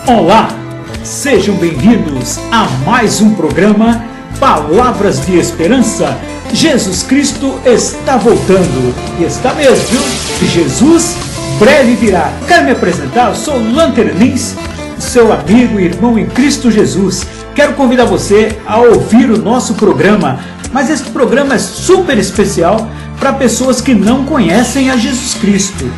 Olá, sejam bem-vindos a mais um programa Palavras de Esperança. Jesus Cristo está voltando, e está mesmo, viu? Jesus breve virá. Quero me apresentar, eu sou Lanter Lins, seu amigo e irmão em Cristo Jesus. Quero convidar você a ouvir o nosso programa, mas esse programa é super especial para pessoas que não conhecem a Jesus Cristo.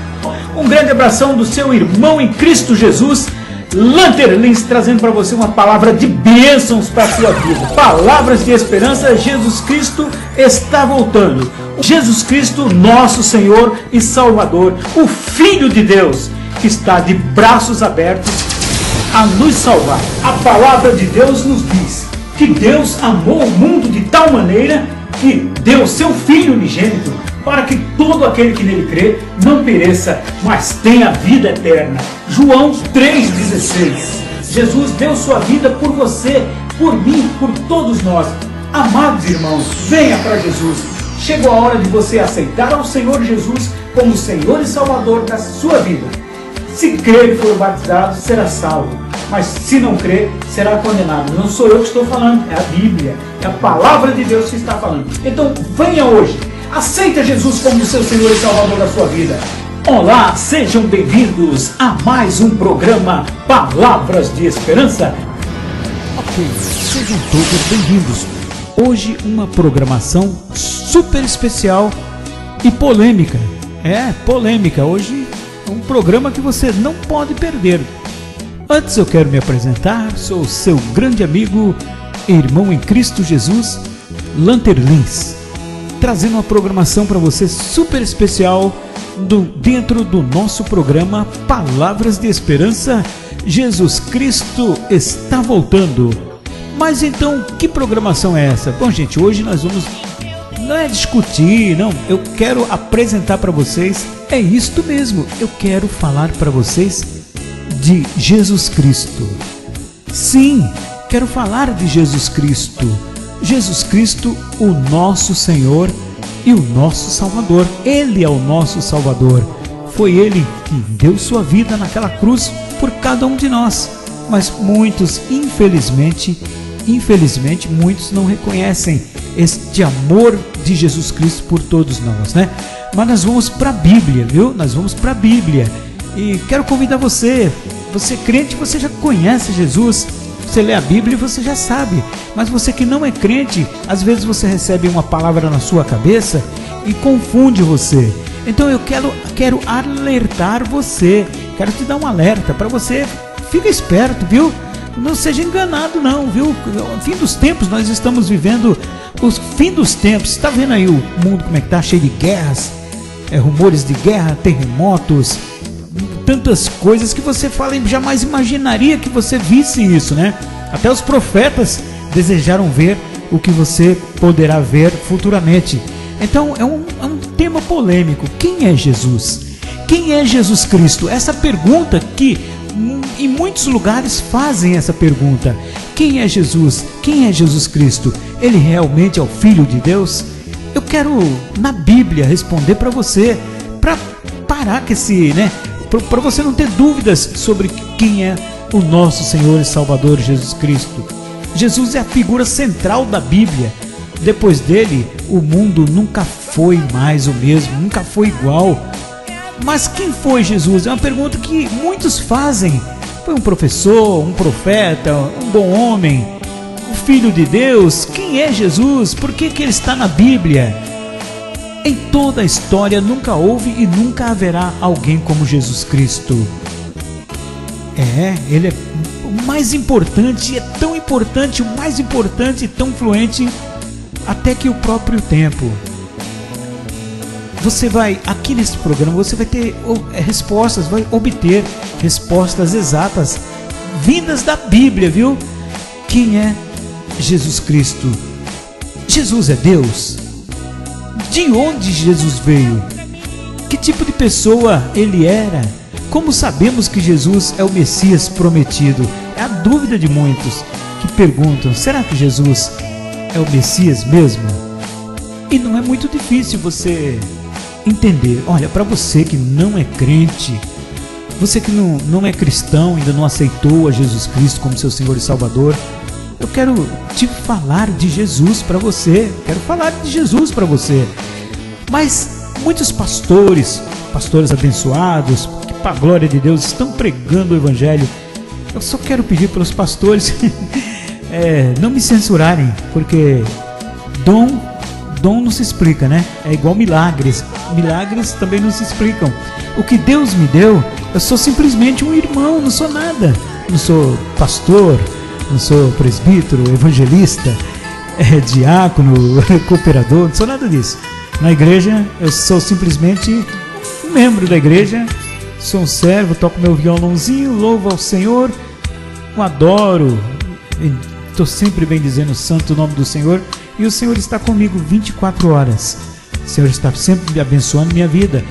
Um grande abração do seu irmão em Cristo Jesus, Lanter Lins, trazendo para você uma palavra de bênçãos para a sua vida. Palavras de esperança. Jesus Cristo está voltando. Jesus Cristo, nosso Senhor e Salvador, o Filho de Deus, que está de braços abertos a nos salvar. A palavra de Deus nos diz que Deus amou o mundo de tal maneira que deu seu Filho unigênito, para que todo aquele que nele crê não pereça, mas tenha vida eterna. João 3,16. Jesus deu sua vida por você, por mim, por todos nós. Amados irmãos, venha para Jesus. Chegou a hora de você aceitar ao Senhor Jesus como Senhor e Salvador da sua vida. Se crer e for batizado, será salvo. Mas se não crer, será condenado. Não sou eu que estou falando, é a Bíblia, é a palavra de Deus que está falando. Então venha hoje, aceita Jesus como seu Senhor e Salvador da sua vida. Olá, sejam bem-vindos a mais um programa Palavras de Esperança. Ok, sejam todos bem-vindos. Hoje uma programação super especial e polêmica. Polêmica. Hoje é um programa que você não pode perder. Antes eu quero me apresentar, sou seu grande amigo e irmão em Cristo Jesus, Lanter Lins, trazendo uma programação para você super especial dentro do nosso programa Palavras de Esperança. Jesus Cristo está voltando. Mas então, que programação é essa? Bom, gente, hoje nós vamos, não é discutir, não, eu quero apresentar para vocês, é isto mesmo, eu quero falar para vocês de Jesus Cristo. Sim, quero falar de Jesus Cristo. Jesus Cristo, o nosso Senhor e o nosso Salvador. Ele é o nosso Salvador. Foi Ele que deu sua vida naquela cruz por cada um de nós. Mas muitos, infelizmente, muitos não reconhecem este amor de Jesus Cristo por todos nós, né? Mas nós vamos para a Bíblia, viu? Nós vamos para a Bíblia. E quero convidar você crente, você já conhece Jesus, você lê a Bíblia e você já sabe, mas você que não é crente, às vezes você recebe uma palavra na sua cabeça e confunde você. Então eu quero alertar você, quero te dar um alerta para você, fica esperto, viu? Não seja enganado não, viu? O fim dos tempos, nós estamos vivendo o fim dos tempos. Está vendo aí o mundo como é que tá, cheio de guerras, rumores de guerra, terremotos, tantas coisas que você fala e jamais imaginaria que você visse isso, né? Até os profetas desejaram ver o que você poderá ver futuramente. Então é um tema polêmico. Quem é Jesus? Quem é Jesus Cristo? Essa pergunta que em muitos lugares fazem essa pergunta. Quem é Jesus? Quem é Jesus Cristo? Ele realmente é o Filho de Deus? Eu quero na Bíblia responder para você, para parar com esse, né? Para você não ter dúvidas sobre quem é o nosso Senhor e Salvador Jesus Cristo. Jesus é a figura central da Bíblia. Depois dele, o mundo nunca foi mais o mesmo, nunca foi igual. Mas quem foi Jesus? É uma pergunta que muitos fazem. Foi um professor, um profeta, um bom homem, o Filho de Deus? Quem é Jesus? Por que ele está na Bíblia? Em toda a história nunca houve e nunca haverá alguém como Jesus Cristo. Ele é o mais importante, é tão importante, o mais importante e tão fluente até que o próprio tempo. Você vai, aqui nesse programa, você vai ter respostas, vai obter respostas exatas, vindas da Bíblia, viu? Quem é Jesus Cristo? Jesus é Deus? De onde Jesus veio? Que tipo de pessoa ele era? Como sabemos que Jesus é o Messias prometido? É a dúvida de muitos que perguntam, será que Jesus é o Messias mesmo? E não é muito difícil você entender. Olha, para você que não é crente, Você que não é cristão, ainda não aceitou a Jesus Cristo como seu Senhor e Salvador, eu quero te falar de Jesus para você. Quero falar de Jesus para você. Mas muitos pastores abençoados, que para a glória de Deus estão pregando o Evangelho. Eu só quero pedir para os pastores não me censurarem, porque dom não se explica, né? É igual milagres também não se explicam. O que Deus me deu, eu sou simplesmente um irmão, não sou nada, não sou pastor, não sou presbítero, evangelista, diácono, cooperador, não sou nada disso. Na igreja eu sou simplesmente um membro da igreja, sou um servo, toco meu violãozinho, louvo ao Senhor, o adoro, estou sempre bendizendo o santo nome do Senhor, e o Senhor está comigo 24 horas. O Senhor está sempre me abençoando minha vida.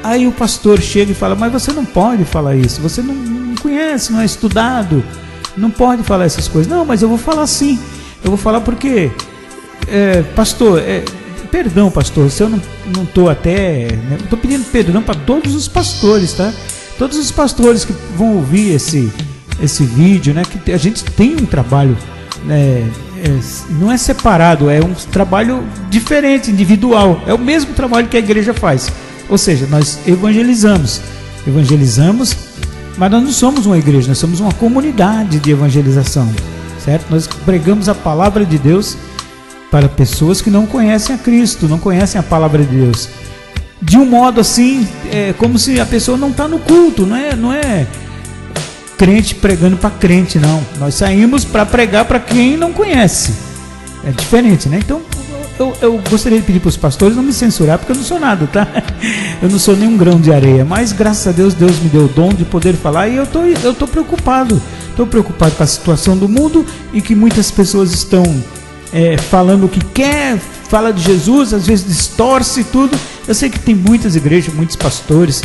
Aí o pastor chega e fala: mas você não pode falar isso, você não conhece, não é estudado, não pode falar essas coisas. Não, mas eu vou falar sim, eu vou falar porque, pastor, perdão, pastor, se eu não estou estou pedindo perdão para todos os pastores, tá? Todos os pastores que vão ouvir esse vídeo, né? Que a gente tem um trabalho, não é separado, é um trabalho diferente, individual. É o mesmo trabalho que a igreja faz. Ou seja, nós evangelizamos, mas nós não somos uma igreja, nós somos uma comunidade de evangelização, certo? Nós pregamos a palavra de Deus para pessoas que não conhecem a Cristo, não conhecem a palavra de Deus. De um modo assim, como se a pessoa não está no culto, não é crente pregando para crente, não. Nós saímos para pregar para quem não conhece. É diferente, né? Então, eu gostaria de pedir para os pastores não me censurar, porque eu não sou nada, tá? Eu não sou nenhum grão de areia, mas graças a Deus, Deus me deu o dom de poder falar, e eu tô preocupado. Estou preocupado com a situação do mundo, e que muitas pessoas estão falando o que quer, fala de Jesus, às vezes distorce tudo. Eu sei que tem muitas igrejas, muitos pastores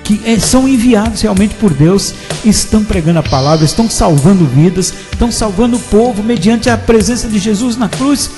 que são enviados realmente por Deus, estão pregando a palavra, estão salvando vidas, estão salvando o povo mediante a presença de Jesus na cruz,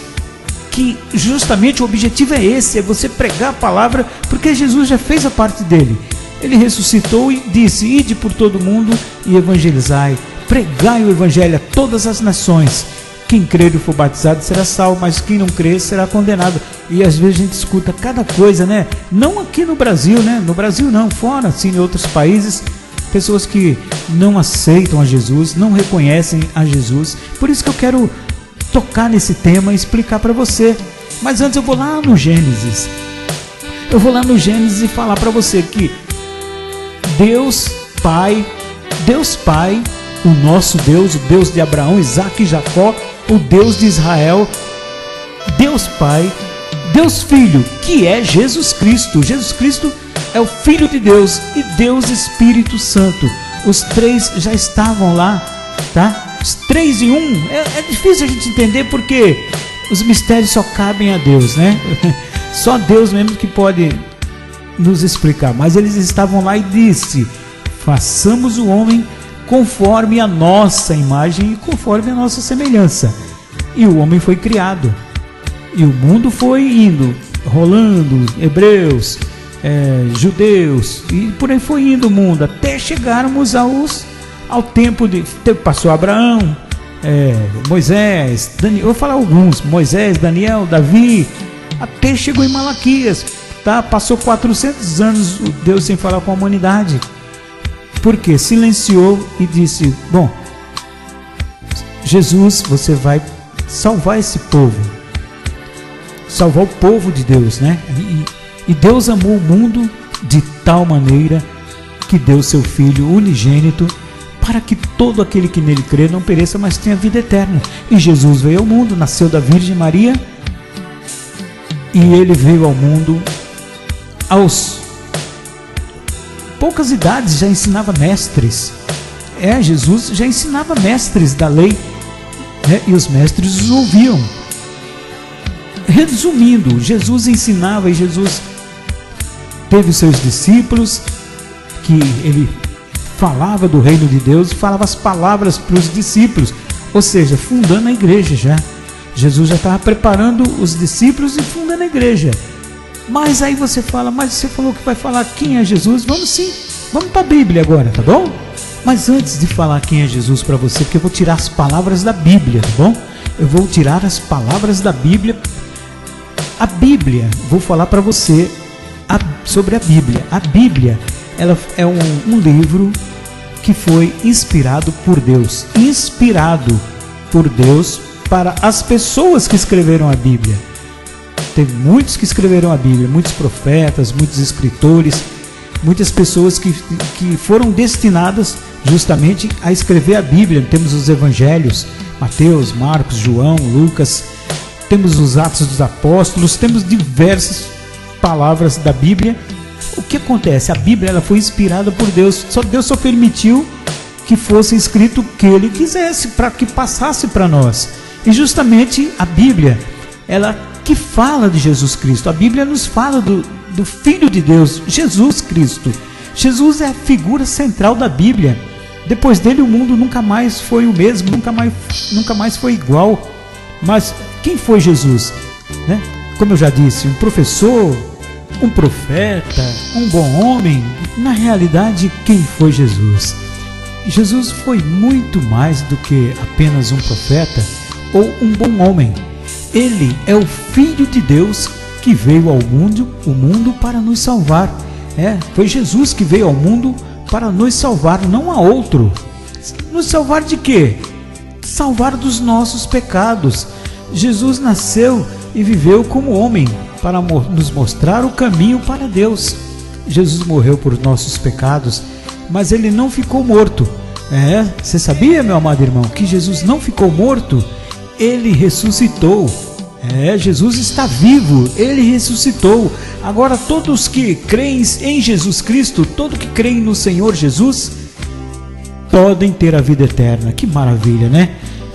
que justamente o objetivo é esse, é você pregar a palavra, porque Jesus já fez a parte dele. Ele ressuscitou e disse: ide por todo mundo e evangelizai, pregai o evangelho a todas as nações. Quem crer e for batizado será salvo, mas quem não crer será condenado. E às vezes a gente escuta cada coisa, né? Não aqui no Brasil, né? No Brasil não, fora, assim, em outros países, pessoas que não aceitam a Jesus, não reconhecem a Jesus. Por isso que eu quero tocar nesse tema e explicar para você. Mas antes eu vou lá no Gênesis. Eu vou lá no Gênesis e falar para você que Deus Pai, o nosso Deus, o Deus de Abraão, Isaac e Jacó, o Deus de Israel, Deus Pai, Deus Filho, que é Jesus Cristo. Jesus Cristo é o Filho de Deus, e Deus Espírito Santo. Os três já estavam lá, tá? Os três em um. É difícil a gente entender, porque os mistérios só cabem a Deus, né? Só Deus mesmo que pode nos explicar. Mas eles estavam lá e disse: façamos o homem conforme a nossa imagem e conforme a nossa semelhança. E o homem foi criado, e o mundo foi indo, rolando, hebreus, judeus, e por aí foi indo o mundo, até chegarmos ao tempo de... Passou Abraão, Moisés, Daniel, eu vou falar alguns: Moisés, Daniel, Davi, até chegou em Malaquias, tá? Passou 400 anos Deus sem falar com a humanidade. Porque silenciou e disse: bom, Jesus, você vai salvar esse povo, salvar o povo de Deus, né? E Deus amou o mundo de tal maneira que deu seu Filho unigênito, para que todo aquele que nele crê não pereça, mas tenha vida eterna. E Jesus veio ao mundo, nasceu da Virgem Maria, e ele veio ao mundo aos poucas idades, já ensinava mestres. Jesus já ensinava mestres da lei, né? E os mestres os ouviam. Resumindo, Jesus ensinava, e Jesus teve os seus discípulos, que ele falava do reino de Deus, falava as palavras para os discípulos, ou seja, fundando a igreja já. Jesus já estava preparando os discípulos e fundando a igreja. Mas aí você fala: mas você falou que vai falar quem é Jesus? Vamos sim, Vamos para a Bíblia agora, tá bom? Mas antes de falar quem é Jesus para você, porque eu vou tirar as palavras da Bíblia, tá bom? Eu vou tirar as palavras da Bíblia. A Bíblia, vou falar para você sobre a Bíblia. A Bíblia, ela é um livro que foi inspirado por Deus. Inspirado por Deus para as pessoas que escreveram a Bíblia. Teve muitos que escreveram a Bíblia, muitos profetas, muitos escritores, muitas pessoas que foram destinadas justamente a escrever a Bíblia. Temos os evangelhos, Mateus, Marcos, João, Lucas, temos os Atos dos Apóstolos, temos diversas palavras da Bíblia. O que acontece? A Bíblia, ela foi inspirada por Deus. Deus só permitiu que fosse escrito o que Ele quisesse, para que passasse para nós. E justamente a Bíblia, ela que fala de Jesus Cristo. A Bíblia nos fala do Filho de Deus, Jesus Cristo. Jesus é a figura central da Bíblia. Depois dele o mundo nunca mais foi o mesmo, nunca mais foi igual. Mas quem foi Jesus? Como eu já disse, um professor, um profeta, um bom homem. Na realidade, quem foi Jesus? Jesus foi muito mais do que apenas um profeta ou um bom homem. Ele é o Filho de Deus que veio ao mundo para nos salvar. Foi Jesus que veio ao mundo para nos salvar, não há outro. Nos salvar de quê? Salvar dos nossos pecados. Jesus nasceu e viveu como homem para nos mostrar o caminho para Deus. Jesus morreu por nossos pecados, mas Ele não ficou morto. Você sabia, meu amado irmão, que Jesus não ficou morto? Ele ressuscitou. Jesus está vivo, Ele ressuscitou. Agora todos que creem em Jesus Cristo, todos que creem no Senhor Jesus, podem ter a vida eterna. Que maravilha, né?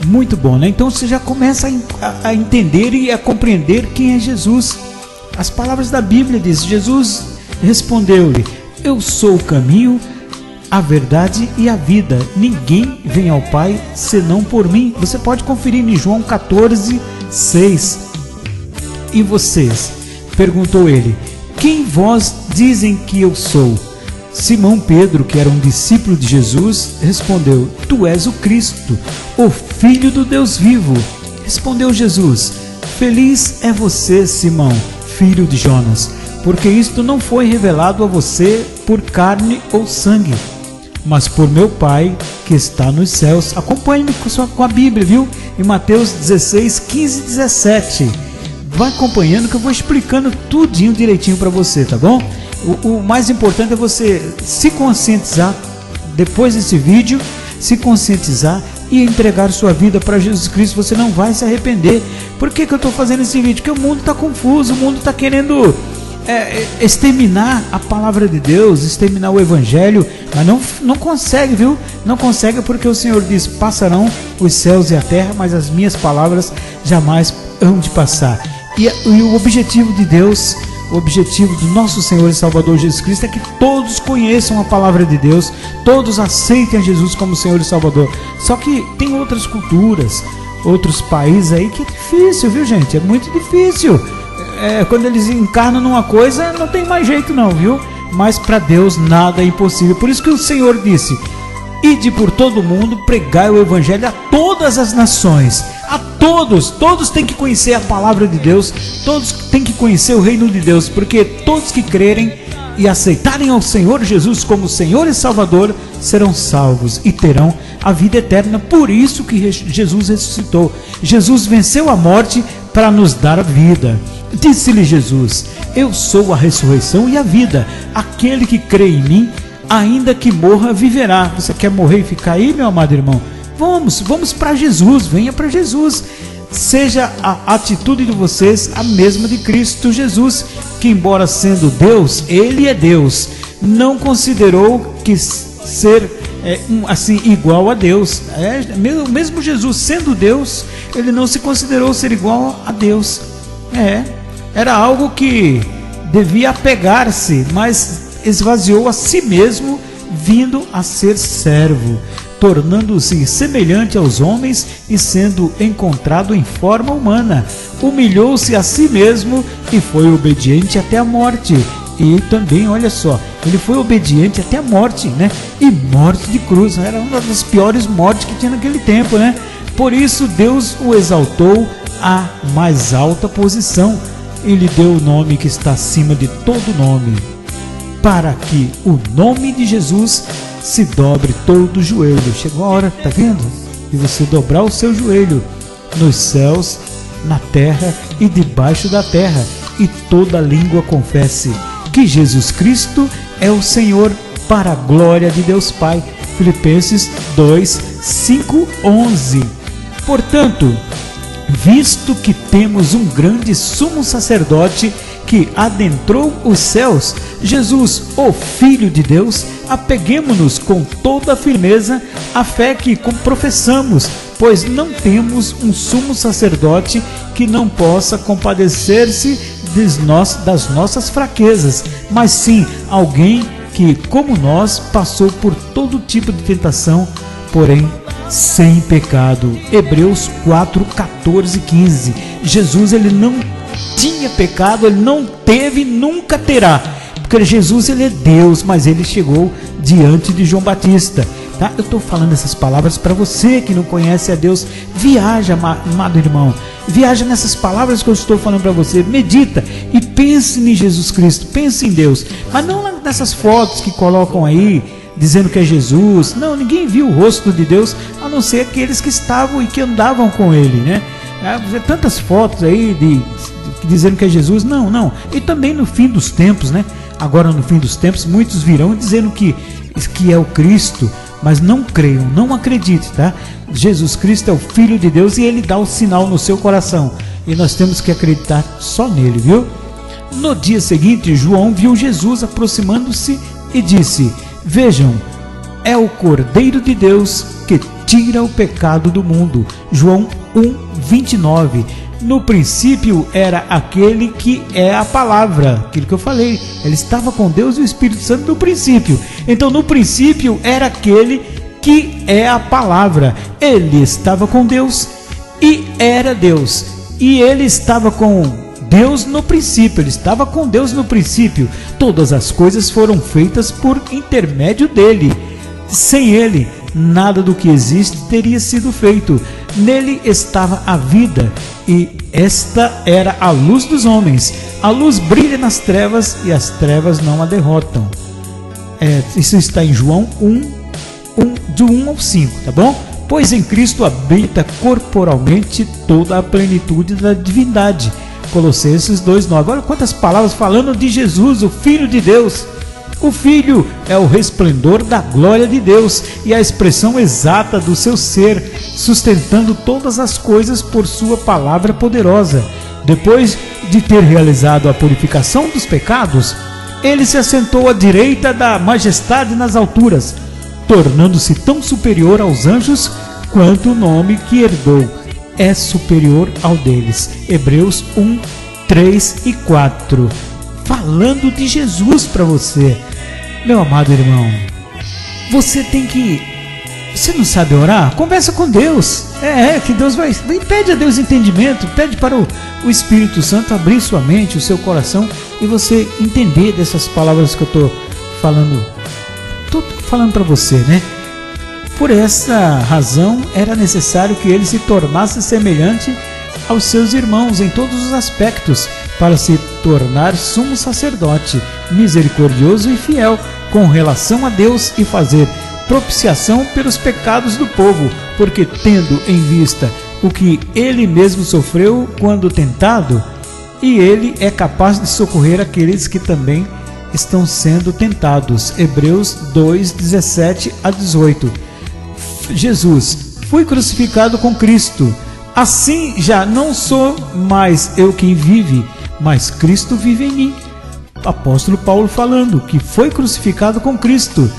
Muito bom, né? Então você já começa a entender e a compreender quem é Jesus. As palavras da Bíblia dizem: Jesus respondeu-lhe: eu sou o caminho, a verdade e a vida. Ninguém vem ao Pai senão por mim. Você pode conferir em João 14:6. E vocês? Perguntou ele: quem vós dizem que eu sou? Simão Pedro, que era um discípulo de Jesus, respondeu: tu és o Cristo, o Filho do Deus vivo. Respondeu Jesus: feliz é você, Simão, filho de Jonas, porque isto não foi revelado a você por carne ou sangue, mas por meu Pai que está nos céus. Acompanhe-me com a Bíblia, viu? Em Mateus 16, 15 e 17. Vai acompanhando que eu vou explicando tudinho direitinho para você, tá bom? O mais importante é você se conscientizar, depois desse vídeo, se conscientizar e entregar sua vida para Jesus Cristo. Você não vai se arrepender. Por que eu estou fazendo esse vídeo? Porque o mundo está confuso, o mundo está querendo exterminar a palavra de Deus, exterminar o Evangelho, mas não consegue, viu? Não consegue, porque o Senhor diz: passarão os céus e a terra, mas as minhas palavras jamais hão de passar. E o objetivo de Deus, o objetivo do nosso Senhor e Salvador Jesus Cristo é que todos conheçam a palavra de Deus, todos aceitem a Jesus como Senhor e Salvador. Só que tem outras culturas, outros países aí que é difícil, viu, gente? É muito difícil. Quando eles encarnam numa coisa, não tem mais jeito não, viu? Mas para Deus nada é impossível. Por isso que o Senhor disse: ide por todo mundo, pregai o Evangelho a todas as nações. A todos têm que conhecer a palavra de Deus, todos têm que conhecer o reino de Deus, porque todos que crerem e aceitarem ao Senhor Jesus como Senhor e Salvador serão salvos e terão a vida eterna. Por isso que Jesus ressuscitou. Jesus venceu a morte para nos dar a vida. Disse-lhe Jesus: eu sou a ressurreição e a vida. Aquele que crê em mim, ainda que morra, viverá. Você quer morrer e ficar aí, meu amado irmão? Vamos para Jesus, venha para Jesus. Seja a atitude de vocês a mesma de Cristo Jesus, que embora sendo Deus, Ele é Deus, não considerou que ser assim igual a Deus. Mesmo Jesus sendo Deus, Ele não se considerou ser igual a Deus. Era algo que devia apegar-se, mas esvaziou a si mesmo, vindo a ser servo, tornando-se semelhante aos homens e sendo encontrado em forma humana. Humilhou-se a si mesmo e foi obediente até a morte, e também, olha só, ele foi obediente até a morte, né? E morte de cruz, era uma das piores mortes que tinha naquele tempo, né? Por isso Deus o exaltou à mais alta posição e lhe deu o nome que está acima de todo nome, para que o nome de Jesus se dobre todo o joelho. Chegou a hora, tá vendo? De você dobrar o seu joelho nos céus, na terra e debaixo da terra, e toda língua confesse que Jesus Cristo é o Senhor, para a glória de Deus Pai. Filipenses 2, 5, 11. Portanto, visto que temos um grande sumo sacerdote que adentrou os céus, Jesus, o Filho de Deus, apeguemo-nos com toda a firmeza à fé que professamos, pois não temos um sumo sacerdote que não possa compadecer-se das nossas fraquezas, mas sim alguém que, como nós, passou por todo tipo de tentação, porém sem pecado. Hebreus 4, 14 e 15. Jesus, ele não tinha pecado, ele não teve, nunca terá, porque Jesus, ele é Deus, mas ele chegou diante de João Batista, tá? Eu estou falando essas palavras para você que não conhece a Deus. Viaja, amado irmão, viaja nessas palavras que eu estou falando para você, medita e pense em Jesus Cristo, pense em Deus, mas não nessas fotos que colocam aí dizendo que é Jesus. Não, ninguém viu o rosto de Deus, a não ser aqueles que estavam e que andavam com ele, né? Tantas fotos aí dizendo que é Jesus. Não. E também no fim dos tempos, né? Agora no fim dos tempos, muitos virão dizendo que é o Cristo, mas não creiam, não acreditem, tá? Jesus Cristo é o Filho de Deus e ele dá o sinal no seu coração, e nós temos que acreditar só nele, viu? No dia seguinte, João viu Jesus aproximando-se e disse: vejam, é o Cordeiro de Deus que tira o pecado do mundo. João 1, 29. No princípio era aquele que é a palavra, aquilo que eu falei, ele estava com Deus e o Espírito Santo no princípio. Então no princípio era aquele que é a palavra, ele estava com Deus e era Deus, e ele estava com Deus no princípio, ele estava com Deus no princípio. Todas as coisas foram feitas por intermédio dele. Sem ele, nada do que existe teria sido feito. Nele estava a vida, e esta era a luz dos homens. A luz brilha nas trevas, e as trevas não a derrotam. Isso está em João 1, do 1 ao 5, tá bom? Pois em Cristo habita corporalmente toda a plenitude da divindade. Colossenses 2,9. Olha quantas palavras falando de Jesus, o Filho de Deus. O Filho é o resplendor da glória de Deus e a expressão exata do seu ser, sustentando todas as coisas por sua palavra poderosa. Depois de ter realizado a purificação dos pecados, ele se assentou à direita da majestade nas alturas, tornando-se tão superior aos anjos quanto o nome que herdou é superior ao deles. Hebreus 1, 3 e 4. Falando de Jesus para você, meu amado irmão. Você não sabe orar? Conversa com Deus. Que Deus vai pede a Deus entendimento, pede para o Espírito Santo abrir sua mente, o seu coração, e você entender dessas palavras que eu estou falando. Estou falando para você, né? Por essa razão era necessário que ele se tornasse semelhante aos seus irmãos em todos os aspectos, para se tornar sumo sacerdote, misericordioso e fiel com relação a Deus, e fazer propiciação pelos pecados do povo, porque tendo em vista o que ele mesmo sofreu quando tentado, e ele é capaz de socorrer aqueles que também estão sendo tentados. Hebreus 2, 17 a 18. Jesus foi crucificado com Cristo. Assim já não sou mais eu quem vive, mas Cristo vive em mim. Apóstolo Paulo falando que foi crucificado com Cristo.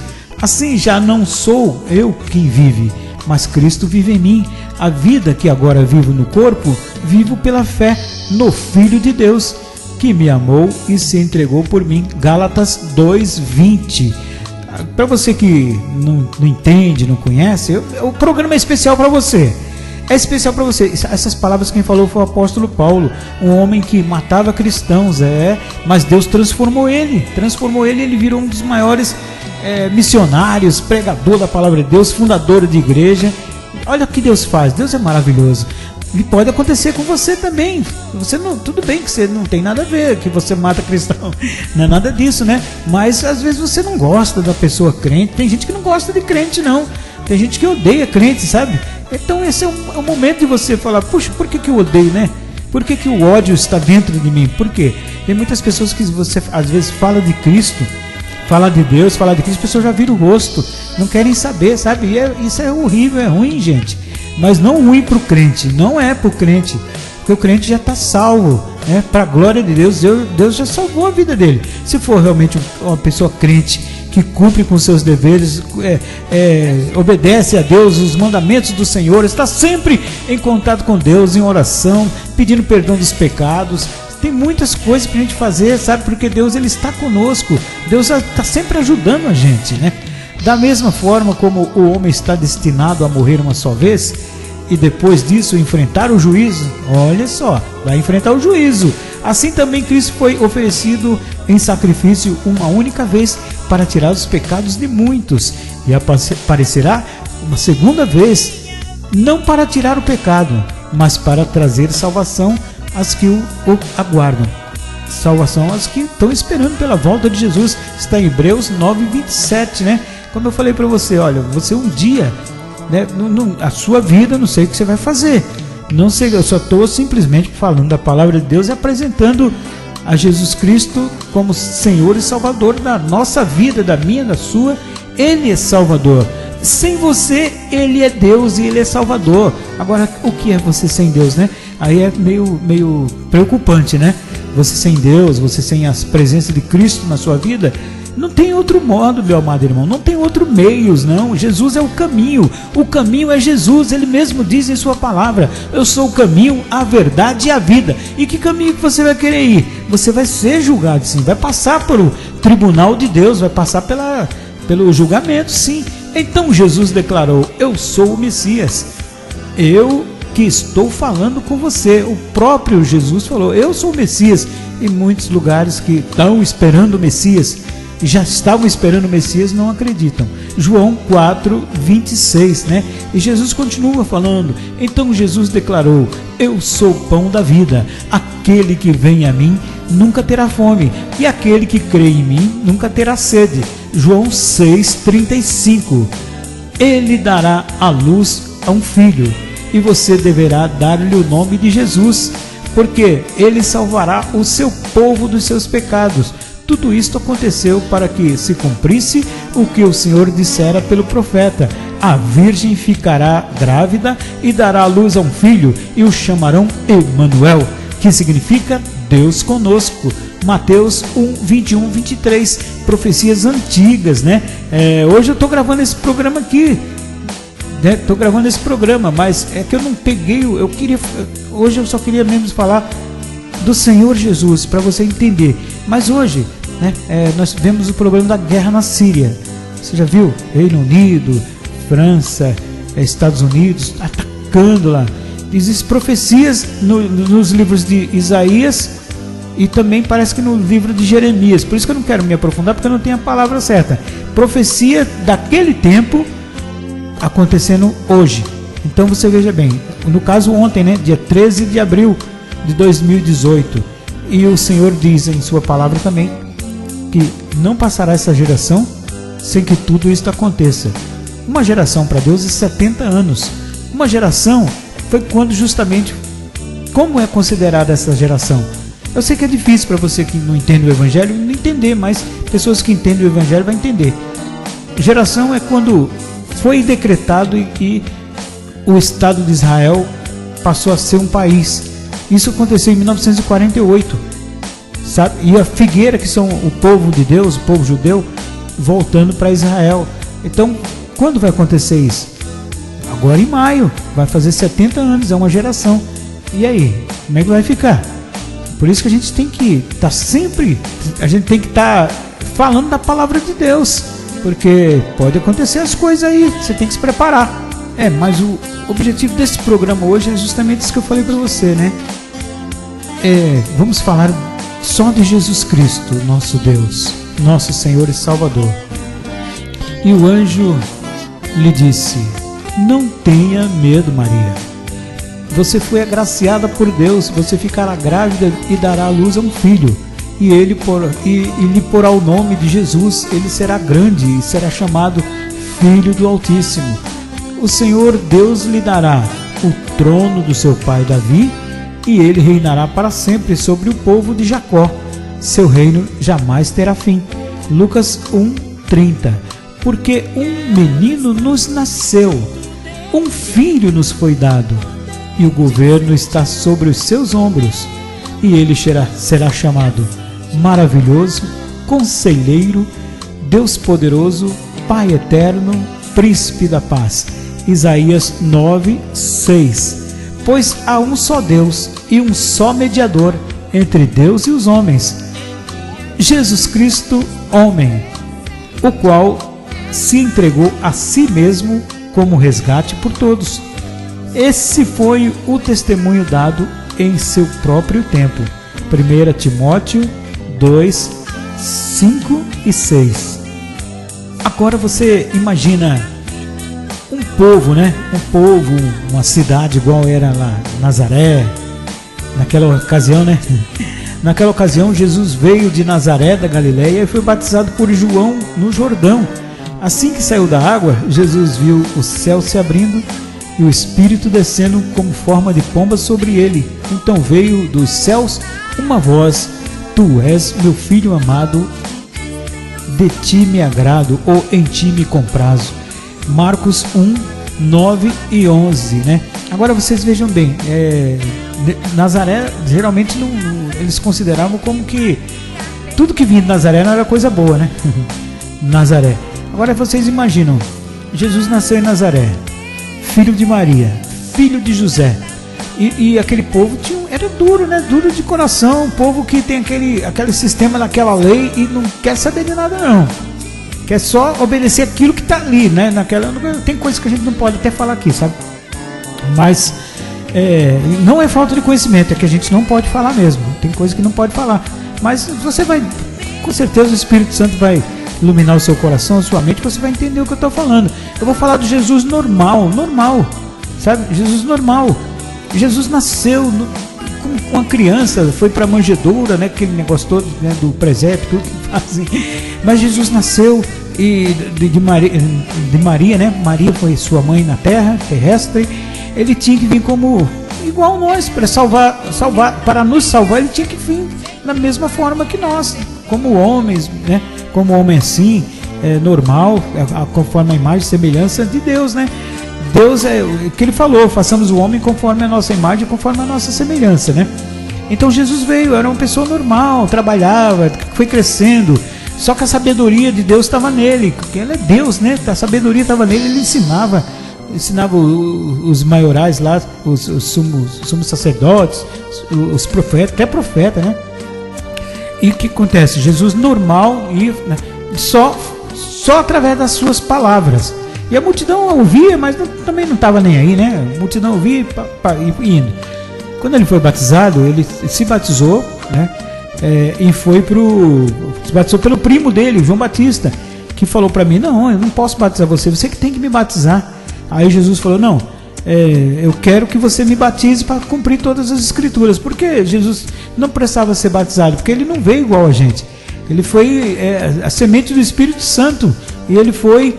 Assim já não sou eu quem vive, mas Cristo vive em mim. A vida que agora vivo no corpo, vivo pela fé no Filho de Deus, que me amou e se entregou por mim. Gálatas 2:20. Para você que não entende, não conhece, o programa é especial para você. é especial para você. Essas palavras quem falou foi o apóstolo Paulo, um homem que matava cristãos, mas Deus transformou ele, ele virou um dos maiores missionários, pregador da palavra de Deus, fundador de igreja. Olha o que Deus faz, Deus é maravilhoso. E pode acontecer com você também. Você não, tudo bem que você não tem nada a ver, que você mata cristão, não é nada disso, né? Mas às vezes você não gosta da pessoa crente. Tem gente que não gosta de crente, não. Tem gente que odeia crente, sabe? Então esse é o momento de você falar: puxa, por que eu odeio, né? Por que o ódio está dentro de mim? Por quê? Tem muitas pessoas que você às vezes fala de Cristo, fala de Deus, fala de Cristo, as pessoas já viram o rosto, não querem saber, sabe? E isso é horrível, é ruim, gente. Mas não ruim para o crente, não é para o crente, porque o crente já está salvo, né? Para a glória de Deus, Deus já salvou a vida dele. Se for realmente uma pessoa crente, que cumpre com seus deveres, obedece a Deus, os mandamentos do Senhor, está sempre em contato com Deus, em oração, pedindo perdão dos pecados. Tem muitas coisas para a gente fazer, sabe? Porque Deus, ele está conosco, Deus está sempre ajudando a gente, né? Da mesma forma como o homem está destinado a morrer uma só vez e depois disso enfrentar o juízo, olha só, vai enfrentar o juízo. Assim também Cristo foi oferecido em sacrifício uma única vez para tirar os pecados de muitos, e aparecerá uma segunda vez, não para tirar o pecado, mas para trazer salvação às que o aguardam. Salvação às que estão esperando pela volta de Jesus. Está em Hebreus 9:27, né? Como eu falei para você, olha, você um dia, né, a sua vida, não sei o que você vai fazer, não sei, eu só estou simplesmente falando da palavra de Deus e apresentando a Jesus Cristo como Senhor e Salvador da nossa vida, da minha, da sua. Ele é Salvador. Sem você, Ele é Deus e Ele é Salvador. Agora, o que é você sem Deus, né? Aí é meio preocupante, né? Você sem Deus, você sem a presença de Cristo na sua vida. Não tem outro modo, meu amado irmão, não tem outro meios, não. Jesus é o caminho é Jesus. Ele mesmo diz em sua palavra: eu sou o caminho, a verdade e a vida. E que caminho que você vai querer ir? Você vai ser julgado, sim, vai passar por o tribunal de Deus, vai passar pelo julgamento, sim. Então Jesus declarou: eu sou o Messias, eu que estou falando com você. O próprio Jesus falou: eu sou o Messias. Em muitos lugares que estão esperando o Messias, já estavam esperando o Messias, não acreditam. João 4:26, né? E Jesus continua falando. Então Jesus declarou: eu sou o pão da vida, aquele que vem a mim nunca terá fome, e aquele que crê em mim nunca terá sede. João 6:35. Ele dará à luz a um filho, e você deverá dar-lhe o nome de Jesus, porque ele salvará o seu povo dos seus pecados. Tudo isto aconteceu para que se cumprisse o que o Senhor dissera pelo profeta: a virgem ficará grávida e dará à luz a um filho, e o chamarão Emanuel, que significa Deus conosco. Mateus 1:21-23, profecias antigas, né? Hoje eu estou gravando esse programa aqui, estou gravando esse programa, mas é que eu não peguei, hoje eu só queria mesmo falar do Senhor Jesus, para você entender. Mas hoje, né, nós vemos o problema da guerra na Síria. Você já viu? Reino Unido, França, Estados Unidos atacando lá. Existem profecias nos livros de Isaías e também parece que no livro de Jeremias. Por isso que eu não quero me aprofundar, porque eu não tenho a palavra certa. Profecia daquele tempo acontecendo hoje. Então você veja bem, no caso ontem, né, dia 13 de abril de 2018, e o Senhor diz em sua palavra também que não passará essa geração sem que tudo isso aconteça. Uma geração para Deus é 70 anos. Uma geração foi quando justamente, como é considerada essa geração? Eu sei que é difícil para você que não entende o Evangelho não entender, mas pessoas que entendem o Evangelho vão entender. Geração é quando foi decretado e o Estado de Israel passou a ser um país. Isso aconteceu em 1948, sabe? E a figueira, que são o povo de Deus, o povo judeu, voltando para Israel. Então, quando vai acontecer isso? Agora em maio, vai fazer 70 anos, é uma geração. E aí, como é que vai ficar? Por isso que a gente tem que estar sempre, a gente tem que estar falando da palavra de Deus, porque pode acontecer as coisas aí, você tem que se preparar. Mas o objetivo desse programa hoje é justamente isso que eu falei para você, né? Vamos falar só de Jesus Cristo, nosso Deus, nosso Senhor e Salvador. E o anjo lhe disse: não tenha medo, Maria. Você foi agraciada por Deus, você ficará grávida e dará à luz a um filho. E lhe porá o nome de Jesus. Ele será grande e será chamado Filho do Altíssimo. O Senhor Deus lhe dará o trono do seu pai Davi, e ele reinará para sempre sobre o povo de Jacó. Seu reino jamais terá fim. Lucas 1:30. Porque um menino nos nasceu, um filho nos foi dado, e o governo está sobre os seus ombros, e ele será chamado Maravilhoso, Conselheiro, Deus Poderoso, Pai Eterno, Príncipe da Paz. Isaías 9:6. Pois há um só Deus e um só mediador entre Deus e os homens, Jesus Cristo, homem, o qual se entregou a si mesmo como resgate por todos. Esse foi o testemunho dado em seu próprio tempo. 1 Timóteo 2, 5 e 6. Agora você imagina um povo, né? Uma cidade igual era lá Nazaré, naquela ocasião, né? Naquela ocasião, Jesus veio de Nazaré, da Galileia, e foi batizado por João no Jordão. Assim que saiu da água, Jesus viu o céu se abrindo e o Espírito descendo como forma de pomba sobre ele. Então veio dos céus uma voz: Tu és meu filho amado, de ti me agrado, ou em ti me comprazo. Marcos 1, 9 e 11, né? Agora vocês vejam bem, Nazaré, geralmente eles consideravam como que tudo que vinha de Nazaré não era coisa boa, né? Nazaré. Agora vocês imaginam, Jesus nasceu em Nazaré, filho de Maria, filho de José, e aquele povo era duro, né? Duro de coração, um povo que tem aquele sistema daquela lei e não quer saber de nada não. Quer só obedecer aquilo que está ali, né? Tem coisas que a gente não pode até falar aqui, sabe? Mas não é falta de conhecimento, é que a gente não pode falar mesmo. Tem coisas que não pode falar. Mas você vai, com certeza o Espírito Santo vai iluminar o seu coração, a sua mente, você vai entender o que eu estou falando. Eu vou falar do Jesus normal, sabe? Jesus normal. Jesus nasceu como uma criança, foi para a manjedoura, né? Aquele negócio todo, né? Do presépio, tudo que fazem. Mas Jesus nasceu de Maria, né? Maria foi sua mãe na terra terrestre. Ele tinha que vir como igual nós, para nos salvar. Ele tinha que vir da mesma forma que nós, como homens, né? Como homem assim, normal, conforme a imagem e semelhança de Deus, né? Deus é o que ele falou: façamos o homem conforme a nossa imagem, conforme a nossa semelhança, né? Então Jesus veio, era uma pessoa normal, trabalhava, foi crescendo. Só que a sabedoria de Deus estava nele, porque ele é Deus, né? A sabedoria estava nele, ele ensinava os maiorais lá, os sumos sacerdotes, os profetas, até profeta, né? E o que acontece? Jesus normal, né? só através das suas palavras. E a multidão ouvia, mas também não estava nem aí, né? A multidão ouvia e indo. Quando ele foi batizado, ele se batizou, né? E se batizou pelo primo dele, João Batista, que falou para mim: não, eu não posso batizar você que tem que me batizar. Aí Jesus falou: não, eu quero que você me batize para cumprir todas as escrituras. Porque Jesus não precisava ser batizado, porque ele não veio igual a gente. Ele foi a semente do Espírito Santo, e ele foi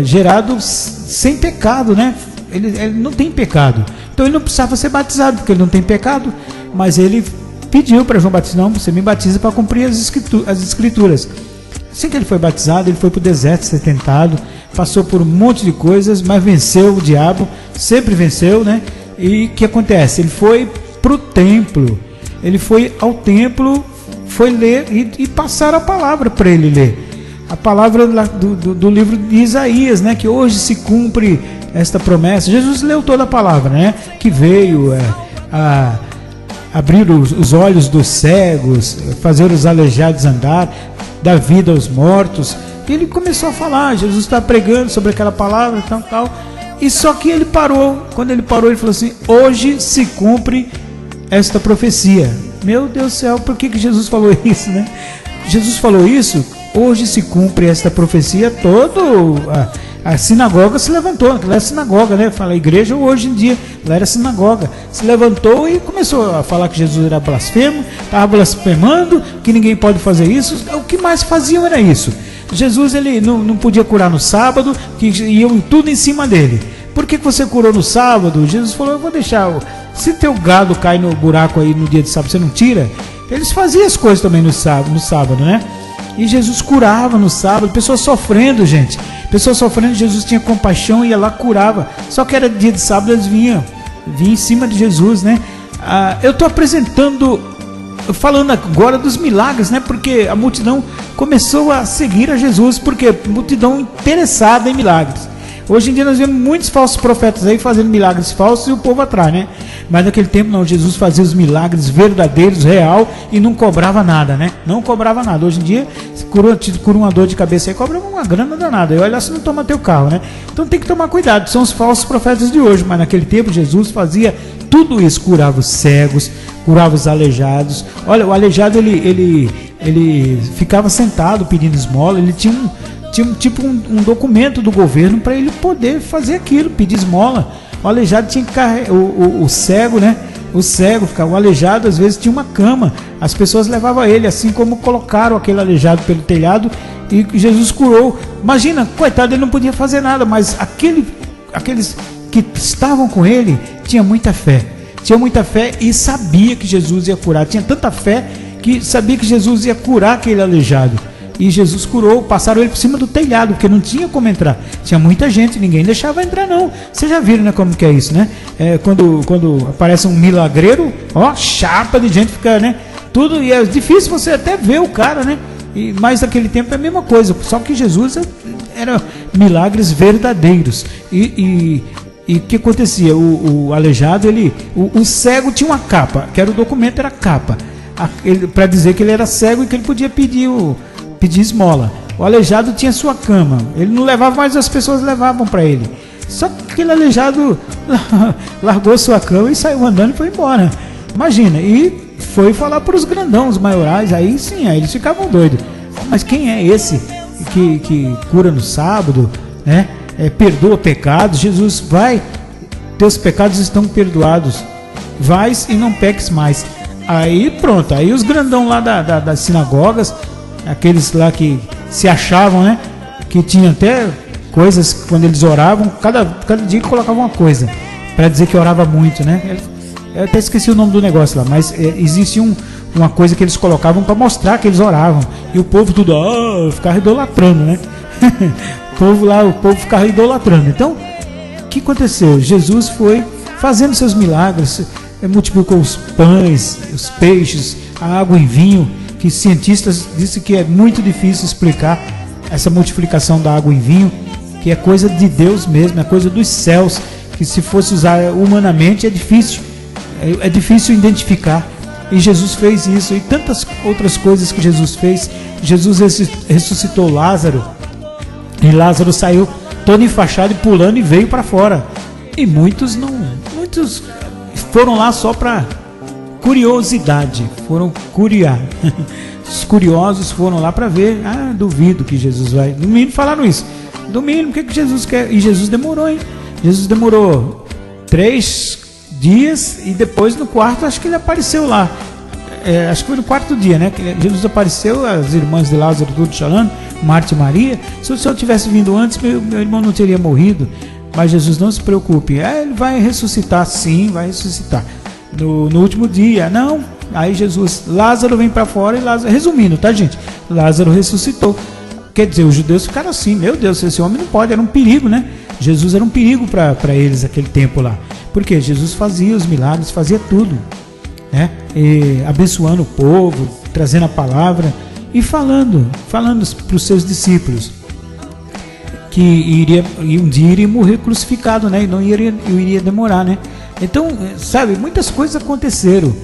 gerado sem pecado, né? Ele não tem pecado, então ele não precisava ser batizado, porque ele não tem pecado. Mas ele pediu para João Batista: não, você me batiza para cumprir as escrituras. Assim que ele foi batizado, ele foi para o deserto ser tentado, passou por um monte de coisas, mas venceu o diabo, sempre venceu, né? E o que acontece? Ele foi para o templo, ele foi ao templo, foi ler e passaram a palavra para ele ler. A palavra do livro de Isaías, né? Que hoje se cumpre esta promessa. Jesus leu toda a palavra, né? Que veio a abrir os olhos dos cegos, fazer os aleijados andar, dar vida aos mortos. E ele começou a falar, Jesus está pregando sobre aquela palavra, tal. E só que ele parou. Quando ele parou, ele falou assim: hoje se cumpre esta profecia. Meu Deus do céu, por que Jesus falou isso, né? Jesus falou isso, hoje se cumpre esta profecia. A sinagoga se levantou, aquela era sinagoga, né? Fala igreja hoje em dia, ela era sinagoga. Se levantou e começou a falar que Jesus era blasfemo, estava blasfemando, que ninguém pode fazer isso. O que mais faziam era isso. Jesus, ele não podia curar no sábado, que iam tudo em cima dele. Por que você curou no sábado? Jesus falou: eu vou deixar, se teu gado cai no buraco aí no dia de sábado, você não tira? Eles faziam as coisas também no sábado, né? E Jesus curava no sábado, pessoas sofrendo, gente. Pessoas sofrendo, Jesus tinha compaixão e ia lá, curava. Só que era dia de sábado, eles vinham em cima de Jesus, né? Eu estou falando agora dos milagres, né? Porque a multidão começou a seguir a Jesus, porque multidão interessada em milagres. Hoje em dia nós vemos muitos falsos profetas aí fazendo milagres falsos e o povo atrás, né? Mas naquele tempo não, Jesus fazia os milagres verdadeiros, real, e não cobrava nada, né? Não cobrava nada. Hoje em dia, cura uma dor de cabeça aí, cobra uma grana danada. E olha se não toma teu carro, né? Então tem que tomar cuidado, são os falsos profetas de hoje. Mas naquele tempo Jesus fazia tudo isso, curava os cegos, curava os aleijados. Olha, o aleijado ele ficava sentado pedindo esmola, ele tinha um documento do governo para ele poder fazer aquilo, pedir esmola. O aleijado tinha que carregar, o cego, né? O cego ficava, o aleijado às vezes tinha uma cama, as pessoas levavam ele, assim como colocaram aquele aleijado pelo telhado e Jesus curou. Imagina, coitado, ele não podia fazer nada, mas aqueles que estavam com ele tinha muita fé e sabia que Jesus ia curar, tinha tanta fé que sabia que Jesus ia curar aquele aleijado. E Jesus curou, passaram ele por cima do telhado, porque não tinha como entrar. Tinha muita gente, ninguém deixava entrar não. Vocês já viram, né, como que é isso, né? Quando aparece um milagreiro, chapa de gente fica, né? Tudo, e é difícil você até ver o cara, né? Mas naquele tempo é a mesma coisa, só que Jesus era milagres verdadeiros. E o que acontecia? O aleijado, o cego tinha uma capa, que era o documento, era a capa, para dizer que ele era cego e que ele podia pedir esmola. O aleijado tinha sua cama, ele não levava, mas as pessoas levavam para ele. Só que aquele aleijado largou sua cama e saiu andando e foi embora. Imagina, e foi falar para os grandão, os maiorais, aí sim, aí eles ficavam doidos. Mas quem é esse que cura no sábado, né? Perdoa pecados? Jesus, vai, teus pecados estão perdoados, vais e não peques mais. Aí pronto, aí os grandão lá das sinagogas, aqueles lá que se achavam, né? Que tinham até coisas, quando eles oravam, cada dia que colocavam uma coisa, para dizer que orava muito, né? Eu até esqueci o nome do negócio lá, mas existe uma coisa que eles colocavam para mostrar que eles oravam, e o povo tudo ficava idolatrando, né? o povo ficava idolatrando. Então, o que aconteceu? Jesus foi fazendo seus milagres, multiplicou os pães, os peixes, a água em vinho, que cientistas dizem que é muito difícil explicar essa multiplicação da água em vinho, que é coisa de Deus mesmo, é coisa dos céus, que se fosse usar humanamente é difícil identificar. E Jesus fez isso, e tantas outras coisas que Jesus fez. Jesus ressuscitou Lázaro, e Lázaro saiu todo enfaixado e pulando e veio para fora. E muitos foram lá só para curiosidade, foram curiar. Os curiosos foram lá para ver. Duvido que Jesus vai. No mínimo falaram isso. No mínimo, o que Jesus quer? E Jesus demorou, hein? Jesus demorou 3 dias e depois no quarto, acho que ele apareceu lá. Acho que foi no quarto dia, né? Que Jesus apareceu, as irmãs de Lázaro tudo chorando, Marta e Maria. Se o Senhor tivesse vindo antes, meu irmão não teria morrido. Mas Jesus, não se preocupe. Ele vai ressuscitar, sim, vai ressuscitar. No último dia, não. Aí Jesus, Lázaro vem para fora e Lázaro, resumindo, tá, gente? Lázaro ressuscitou. Quer dizer, os judeus ficaram assim, meu Deus, esse homem não pode, era um perigo, né? Jesus era um perigo para eles naquele tempo lá. Porque Jesus fazia os milagres, fazia tudo, né? E abençoando o povo, trazendo a palavra e falando para os seus discípulos que um dia iria morrer crucificado, né? E não iria demorar, né? Então, sabe, muitas coisas aconteceram,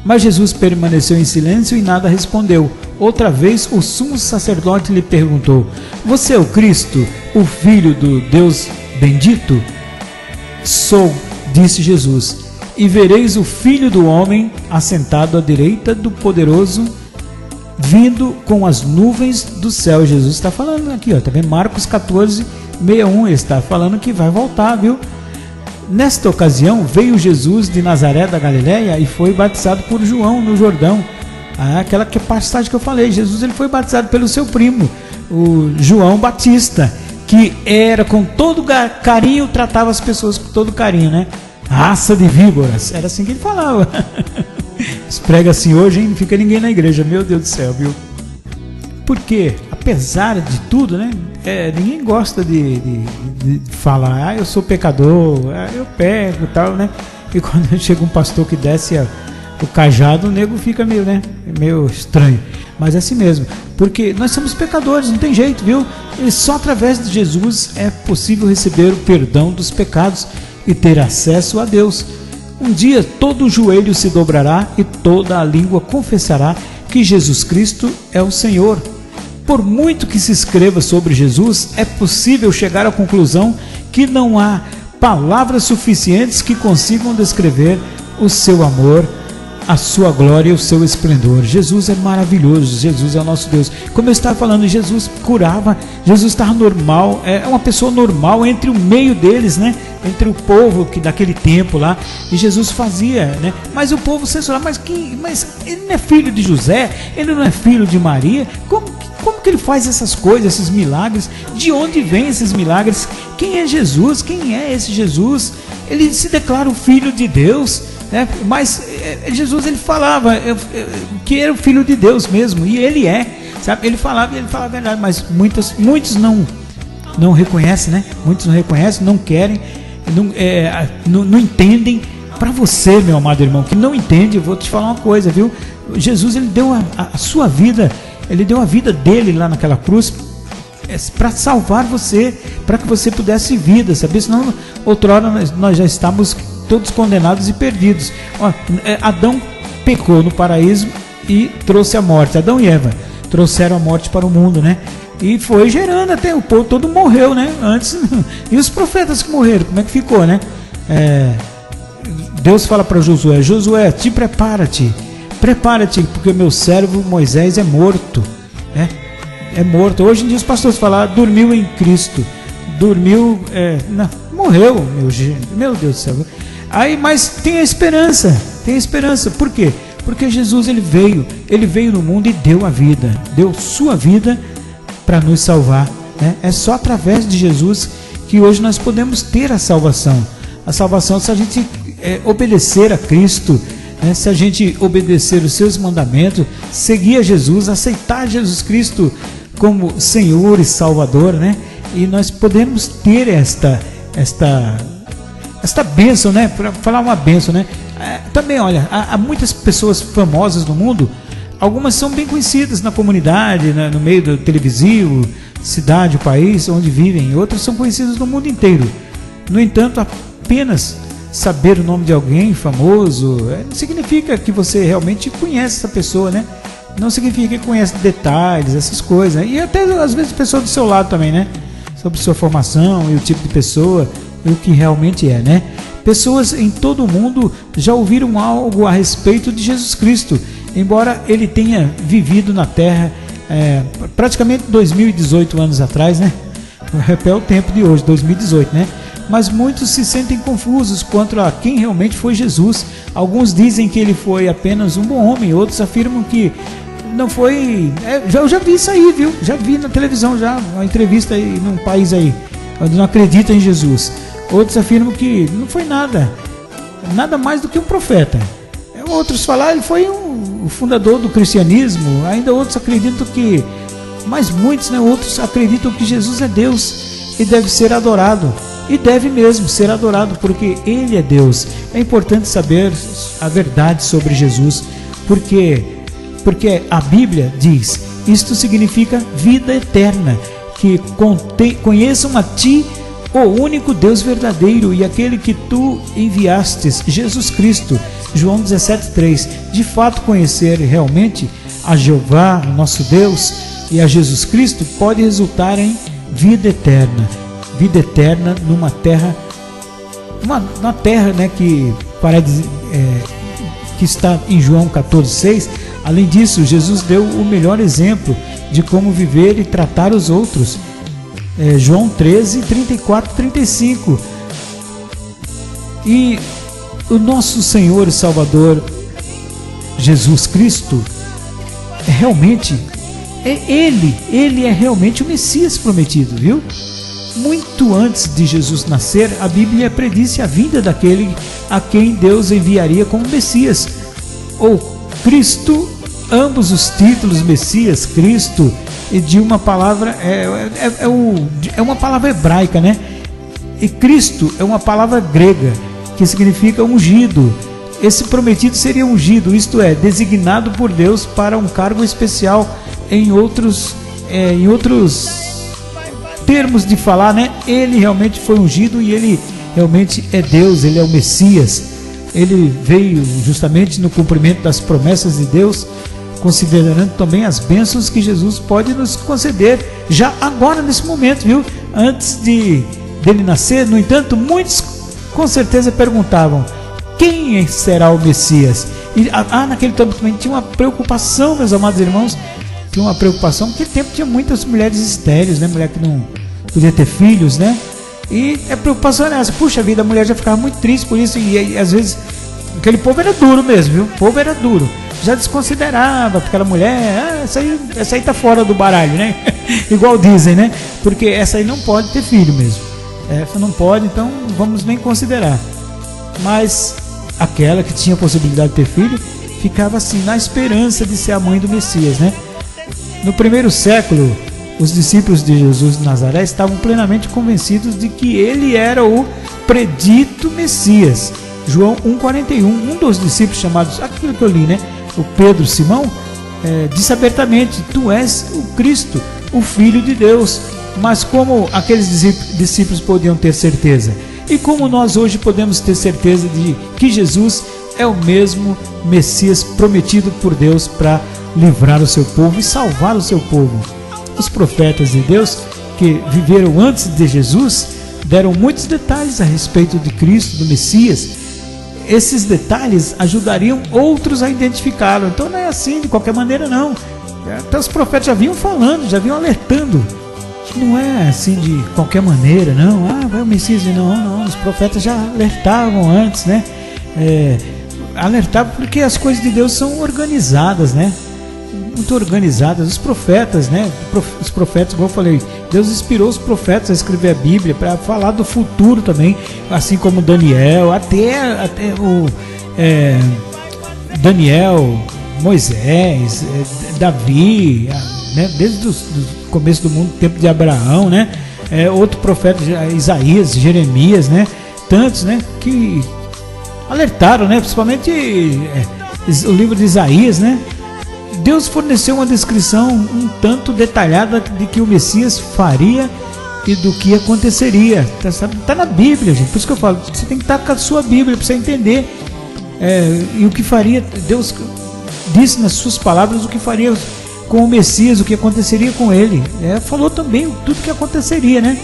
mas Jesus permaneceu em silêncio e nada respondeu. Outra vez o sumo sacerdote lhe perguntou: você é o Cristo, o Filho do Deus bendito? sou, disse Jesus, e vereis o Filho do Homem assentado à direita do Poderoso, vindo com as nuvens do céu. Jesus está falando aqui, ó, tá vendo? Marcos 14:61, ele está falando que vai voltar, viu? Nesta ocasião veio Jesus de Nazaré da Galileia e foi batizado por João no Jordão. Aquela passagem que eu falei, Jesus ele foi batizado pelo seu primo, o João Batista, que era com todo carinho, tratava as pessoas com todo carinho, né? Raça de víboras, era assim que ele falava. Se prega assim hoje, hein? Não fica ninguém na igreja, meu Deus do céu, viu? Porque, apesar de tudo, né? Ninguém gosta de falar, eu sou pecador, eu peco e tal, né? E quando chega um pastor que desce o cajado, o nego fica meio, né? Meio estranho. Mas é assim mesmo, porque nós somos pecadores, não tem jeito, viu? E só através de Jesus é possível receber o perdão dos pecados e ter acesso a Deus. Um dia todo o joelho se dobrará e toda a língua confessará que Jesus Cristo é o Senhor. Por muito que se escreva sobre Jesus, é possível chegar à conclusão que não há palavras suficientes que consigam descrever o seu amor, a sua glória e o seu esplendor. Jesus é maravilhoso, Jesus é o nosso Deus. Como eu estava falando, Jesus curava, Jesus estava normal, é uma pessoa normal entre o meio deles, né? Entre o povo que daquele tempo lá, e Jesus fazia, né? Mas o povo censurava, mas ele não é filho de José, ele não é filho de Maria, como que ele faz essas coisas, esses milagres? De onde vêm esses milagres? Quem é Jesus? Quem é esse Jesus? Ele se declara o Filho de Deus, né? Mas Jesus ele falava que era o Filho de Deus mesmo, e ele é, sabe? Ele falava a verdade, mas muitos não reconhecem, né? Muitos não reconhecem, não querem, não entendem. Para você, meu amado irmão, que não entende, eu vou te falar uma coisa, viu? Jesus ele deu a sua vida, ele deu a vida dele lá naquela cruz para salvar você, para que você pudesse vida, sabe? Senão outrora nós já estávamos todos condenados e perdidos. Adão pecou no paraíso e trouxe a morte. Adão e Eva trouxeram a morte para o mundo, né? E foi gerando até o povo todo morreu, né? Antes, e os profetas que morreram, como é que ficou, né? Deus fala para Josué: Josué, prepara-te, porque o meu servo Moisés é morto, né? É morto. Hoje em dia os pastores falam, dormiu em Cristo, dormiu, morreu, meu Deus do céu. Aí, mas tem a esperança, por quê? Porque Jesus ele veio no mundo e deu a vida, deu sua vida para nos salvar, né? É só através de Jesus que hoje nós podemos ter a salvação se a gente obedecer a Cristo, né? Se a gente obedecer os seus mandamentos, seguir a Jesus, aceitar Jesus Cristo como Senhor e Salvador, né? E nós podemos ter esta bênção, né? Para falar uma bênção, né? Também, olha, há muitas pessoas famosas no mundo, algumas são bem conhecidas na comunidade, né? No meio do televisivo, cidade, o país onde vivem, e outras são conhecidas no mundo inteiro. No entanto, apenas saber o nome de alguém famoso não significa que você realmente conhece essa pessoa, né? Não significa que conhece detalhes, essas coisas, né? E até às vezes pessoa do seu lado também, né? Sobre sua formação e o tipo de pessoa e o que realmente é, né? Pessoas em todo o mundo já ouviram algo a respeito de Jesus Cristo, embora ele tenha vivido na Terra praticamente 2018 anos atrás, né? É o tempo de hoje, 2018, né? Mas muitos se sentem confusos quanto a quem realmente foi Jesus. Alguns dizem que ele foi apenas um bom homem, outros afirmam que não foi. Eu já vi isso aí, viu? Já vi na televisão, já uma entrevista aí num país aí onde não acredita em Jesus. Outros afirmam que não foi nada mais do que um profeta. Outros falam ele foi o fundador do cristianismo. Ainda outros acreditam que, mas muitos, né? Outros acreditam que Jesus é Deus e deve ser adorado. E deve mesmo ser adorado, porque ele é Deus. É importante saber a verdade sobre Jesus, porque a Bíblia diz, isto significa vida eterna, que conheçam a ti, o único Deus verdadeiro, e aquele que tu enviastes, Jesus Cristo. João 17:3. De fato, conhecer realmente a Jeová, o nosso Deus, e a Jesus Cristo pode resultar em vida eterna numa terra uma terra, né, que que está em João 14,6. Além disso, Jesus deu o melhor exemplo de como viver e tratar os outros. João 13, 34, 35. E o nosso Senhor e Salvador Jesus Cristo realmente ele é realmente o Messias prometido, viu? Muito antes de Jesus nascer, a Bíblia predisse a vinda daquele a quem Deus enviaria como Messias, ou Cristo. Ambos os títulos, Messias, Cristo, e de uma palavra é uma palavra hebraica, né? E Cristo é uma palavra grega que significa ungido. Esse prometido seria ungido, isto é, designado por Deus para um cargo especial. Em outros termos de falar, né? Ele realmente foi ungido e ele realmente é Deus, ele é o Messias. Ele veio justamente no cumprimento das promessas de Deus, considerando também as bênçãos que Jesus pode nos conceder já agora nesse momento, viu? Antes dele nascer. No entanto, muitos com certeza perguntavam: quem será o Messias? E naquele tempo também tinha uma preocupação, meus amados irmãos, tinha uma preocupação. Naquele tempo tinha muitas mulheres estéreis, né? Mulher que não podia ter filhos, né? E a preocupação era essa: puxa vida, a mulher já ficava muito triste por isso, e às vezes aquele povo era duro mesmo, viu? O povo era duro, já desconsiderava aquela mulher. Essa aí tá fora do baralho, né? Igual dizem, né? Porque essa aí não pode ter filho mesmo, essa não pode, então vamos nem considerar. Mas aquela que tinha a possibilidade de ter filho ficava assim na esperança de ser a mãe do Messias, né? No primeiro século, os discípulos de Jesus de Nazaré estavam plenamente convencidos de que ele era o predito Messias. João 1,41, um dos discípulos chamados, aquilo que eu li, né? O Pedro, Simão, disse abertamente: tu és o Cristo, o Filho de Deus. Mas como aqueles discípulos podiam ter certeza? E como nós hoje podemos ter certeza de que Jesus é o mesmo Messias prometido por Deus para livrar o seu povo e salvar o seu povo? Os profetas de Deus que viveram antes de Jesus deram muitos detalhes a respeito de Cristo, do Messias. Esses detalhes ajudariam outros a identificá-lo. Então não é assim de qualquer maneira, não. Até os profetas já vinham falando, já vinham alertando. Não é assim de qualquer maneira, não. Vai o Messias. Não. Os profetas já alertavam antes, né? Alertavam porque as coisas de Deus são organizadas, né? Muito organizadas. Os profetas, né? Os profetas, como eu falei, Deus inspirou os profetas a escrever a Bíblia para falar do futuro também, assim como Daniel, até o Daniel, Moisés, Davi, né? Desde o começo do mundo, tempo de Abraão, né? Outro profeta, Isaías, Jeremias, né? Tantos, né? Que alertaram, né? Principalmente o livro de Isaías, né? Deus forneceu uma descrição um tanto detalhada de que o Messias faria e do que aconteceria. Está na Bíblia, gente. Por isso que eu falo, você tem que estar com a sua Bíblia para você entender e o que faria. Deus disse nas suas palavras o que faria com o Messias, o que aconteceria com ele. Falou também tudo o que aconteceria, né?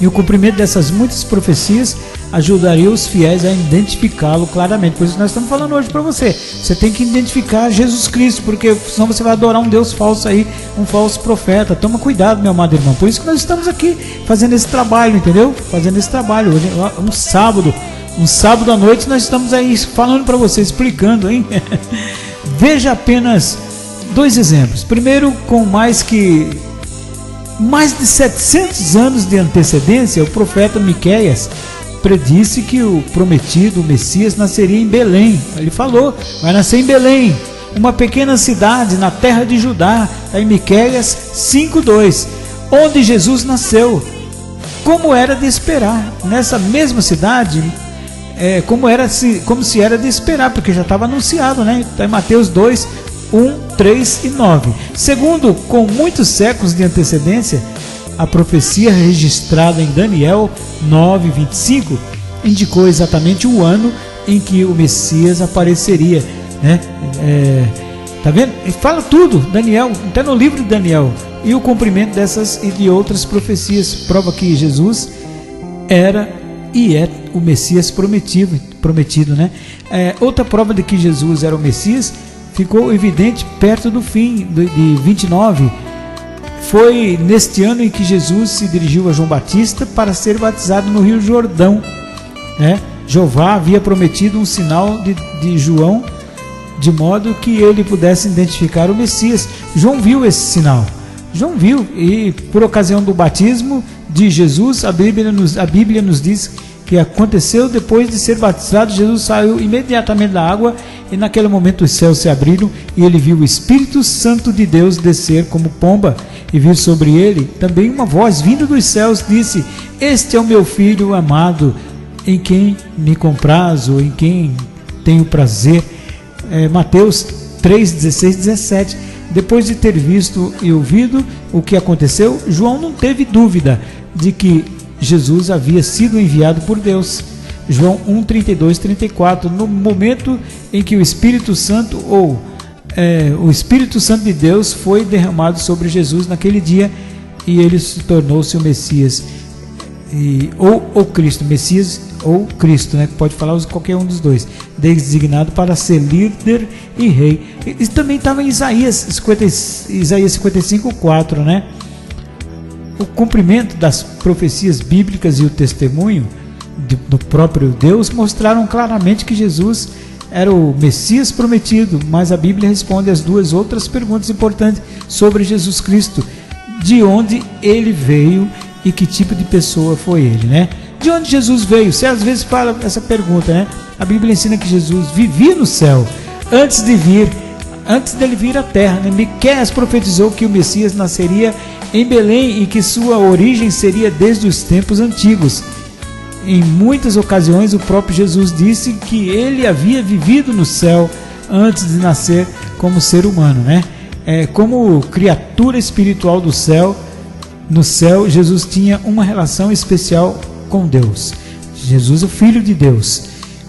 E o cumprimento dessas muitas profecias ajudaria os fiéis a identificá-lo claramente. Por isso nós estamos falando hoje para você. Você tem que identificar Jesus Cristo, porque senão você vai adorar um Deus falso aí, um falso profeta. Toma cuidado, meu amado irmão. Por isso que nós estamos aqui fazendo esse trabalho, entendeu? Fazendo esse trabalho. Hoje é um sábado à noite, nós estamos aí falando para você, explicando, hein? Veja apenas 2 exemplos. Primeiro, com mais de 700 anos de antecedência, o profeta Miqueias predisse que o prometido, o Messias, nasceria em Belém. Ele falou: vai nascer em Belém, uma pequena cidade na terra de Judá. Em Miqueias 5:2, onde Jesus nasceu. Como era de esperar, nessa mesma cidade, como se era de esperar, porque já estava anunciado, né? Está em Mateus 2, 1, 3 e 9. Segundo, com muitos séculos de antecedência, a profecia registrada em Daniel 9:25 indicou exatamente o ano em que o Messias apareceria, né? Tá vendo? Ele fala tudo, Daniel, até no livro de Daniel. E o cumprimento dessas e de outras profecias prova que Jesus era e é o Messias prometido, né? Outra prova de que Jesus era o Messias ficou evidente perto do fim de 29. Foi neste ano em que Jesus se dirigiu a João Batista para ser batizado no Rio Jordão, né? Jeová havia prometido um sinal de João, de modo que ele pudesse identificar o Messias. João viu esse sinal. João viu, e por ocasião do batismo de Jesus, a Bíblia nos diz que aconteceu depois de ser batizado. Jesus saiu imediatamente da água, e naquele momento os céus se abriram e ele viu o Espírito Santo de Deus descer como pomba, e viu sobre ele também uma voz vindo dos céus, disse: este é o meu filho amado, em quem me comprazo, em quem tenho prazer. Mateus 3, 16, 17. Depois de ter visto e ouvido o que aconteceu, João não teve dúvida de que Jesus havia sido enviado por Deus. João 1, 32, 34. No momento em que o Espírito Santo, o Espírito Santo de Deus foi derramado sobre Jesus naquele dia, e ele se tornou-se o Messias, ou Cristo, Messias ou Cristo, né? Pode falar qualquer um dos dois, designado para ser líder e rei. Isso também estava em Isaías 55, 4, né? O cumprimento das profecias bíblicas e o testemunho do próprio Deus mostraram claramente que Jesus era o Messias prometido, mas a Bíblia responde as duas outras perguntas importantes sobre Jesus Cristo: de onde ele veio e que tipo de pessoa foi ele, né? De onde Jesus veio? Você às vezes fala essa pergunta, né? A Bíblia ensina que Jesus vivia no céu antes dele vir à terra, né? Miqueias profetizou que o Messias nasceria em Belém e que sua origem seria desde os tempos antigos. Em muitas ocasiões o próprio Jesus disse que ele havia vivido no céu antes de nascer como ser humano, né? Como criatura espiritual do céu, no céu Jesus tinha uma relação especial com Deus. Jesus, o Filho de Deus.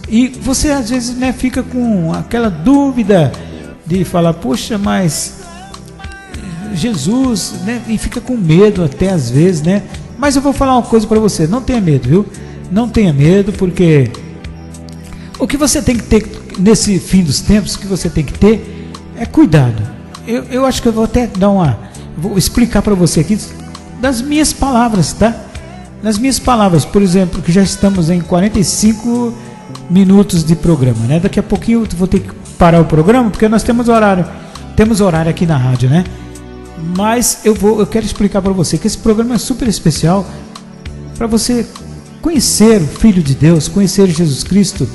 E você às vezes, né, fica com aquela dúvida de falar: poxa, mas Jesus, né? E fica com medo até às vezes, né? Mas eu vou falar uma coisa para você: não tenha medo, viu? Não tenha medo, porque o que você tem que ter nesse fim dos tempos, o que você tem que ter é cuidado. Eu acho que eu vou até vou explicar para você aqui das minhas palavras, tá? Nas minhas palavras, por exemplo, que já estamos em 45 minutos de programa, né? Daqui a pouquinho eu vou ter que parar o programa, porque nós temos horário aqui na rádio, né? Mas eu quero explicar para você que esse programa é super especial para você conhecer o Filho de Deus, conhecer Jesus Cristo,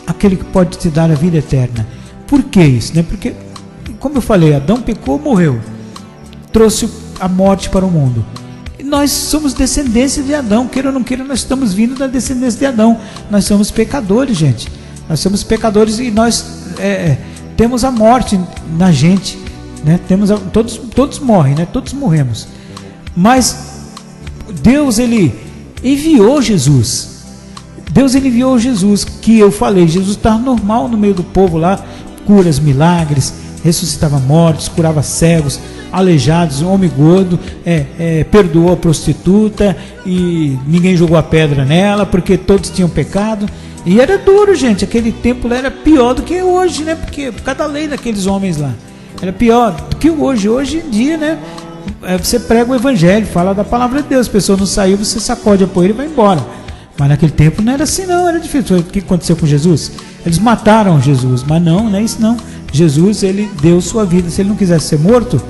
aquele que pode te dar a vida eterna. Por que isso, né? Porque, como eu falei, Adão pecou, morreu, trouxe a morte para o mundo. Nós somos descendência de Adão, queira ou não queira, nós estamos vindo da descendência de Adão. Nós somos pecadores, gente. Nós somos pecadores e nós temos a morte na gente, né? Todos morrem, né? Todos morremos. Mas Deus, ele enviou Jesus. Deus, ele enviou Jesus, que eu falei, Jesus estava normal no meio do povo lá, curas, milagres, ressuscitava mortos, curava cegos, aleijados, homem gordo, perdoou a prostituta e ninguém jogou a pedra nela porque todos tinham pecado. E era duro, gente. Aquele tempo era pior do que hoje, né? Porque por causa da lei daqueles homens lá, era pior do que hoje. Hoje em dia, né? Você prega o evangelho, fala da palavra de Deus, a pessoa não saiu, você sacode a poeira e vai embora. Mas naquele tempo não era assim, não, era difícil. O que aconteceu com Jesus? Eles mataram Jesus, mas não é isso não. Jesus, ele deu sua vida. Se ele não quisesse ser morto,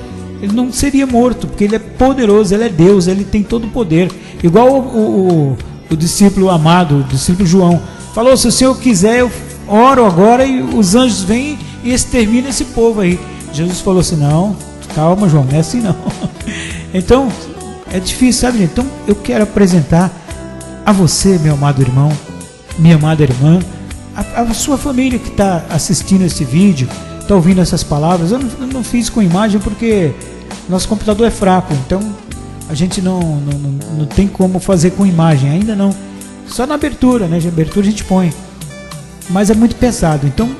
ele não seria morto, porque ele é poderoso, ele é Deus, ele tem todo o poder. Igual o discípulo amado, o discípulo João, falou: se o Senhor quiser, eu oro agora e os anjos vêm e exterminam esse povo aí. Jesus falou assim: não, calma, João, não é assim não. Então, é difícil, sabe, gente? Então, eu quero apresentar a você, meu amado irmão, minha amada irmã, a sua família que está assistindo esse vídeo, está ouvindo essas palavras. Eu não fiz com imagem porque nosso computador é fraco, então a gente não tem como fazer com imagem, ainda não. Só na abertura, né? Na abertura a gente põe, mas é muito pesado. Então,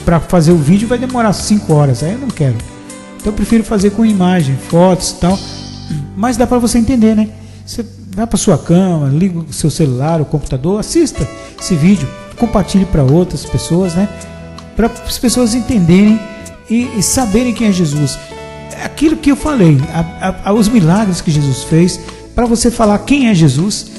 para fazer o vídeo vai demorar 5 horas, aí eu não quero. Então eu prefiro fazer com imagem, fotos e tal. Mas dá para você entender, né? Vai para sua cama, liga o seu celular, o computador, assista esse vídeo, compartilhe para outras pessoas, né? Para as pessoas entenderem e saberem quem é Jesus. Aquilo que eu falei, os milagres que Jesus fez, para você falar quem é Jesus,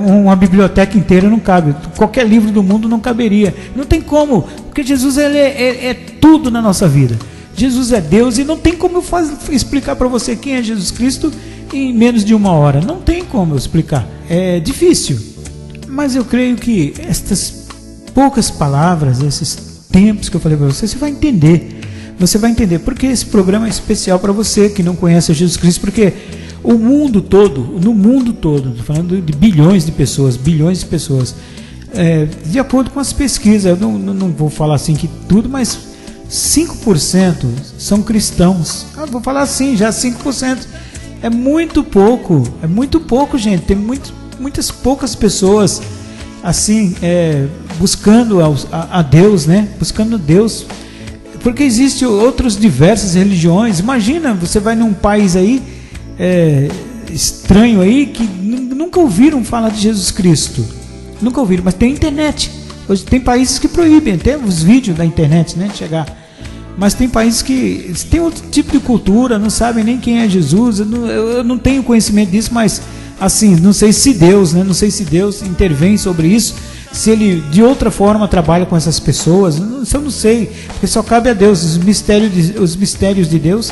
uma biblioteca inteira não cabe, qualquer livro do mundo não caberia, não tem como, porque Jesus ele é tudo na nossa vida. Jesus é Deus e não tem como eu explicar para você quem é Jesus Cristo em menos de 1 hora, não tem como eu explicar, é difícil, mas eu creio que estas poucas palavras, esses tempos que eu falei para você, você vai entender, porque esse programa é especial para você que não conhece a Jesus Cristo, porque no mundo todo, estou falando de bilhões de pessoas, de acordo com as pesquisas, eu não vou falar assim que tudo, mas 5% são cristãos. Vou falar assim, já 5%. É muito pouco, gente. Tem muitas poucas pessoas assim, buscando a Deus, né? Buscando Deus. Porque existem outras diversas religiões. Imagina, você vai num país aí estranho aí que nunca ouviram falar de Jesus Cristo. Nunca ouviram, mas tem internet. Hoje tem países que proíbem até os vídeos da internet, né, chegar. Mas tem países que tem outro tipo de cultura, não sabem nem quem é Jesus. Eu não tenho conhecimento disso, mas assim, não sei se Deus intervém sobre isso, se ele de outra forma trabalha com essas pessoas. Eu não sei, porque só cabe a Deus. Os mistérios de Deus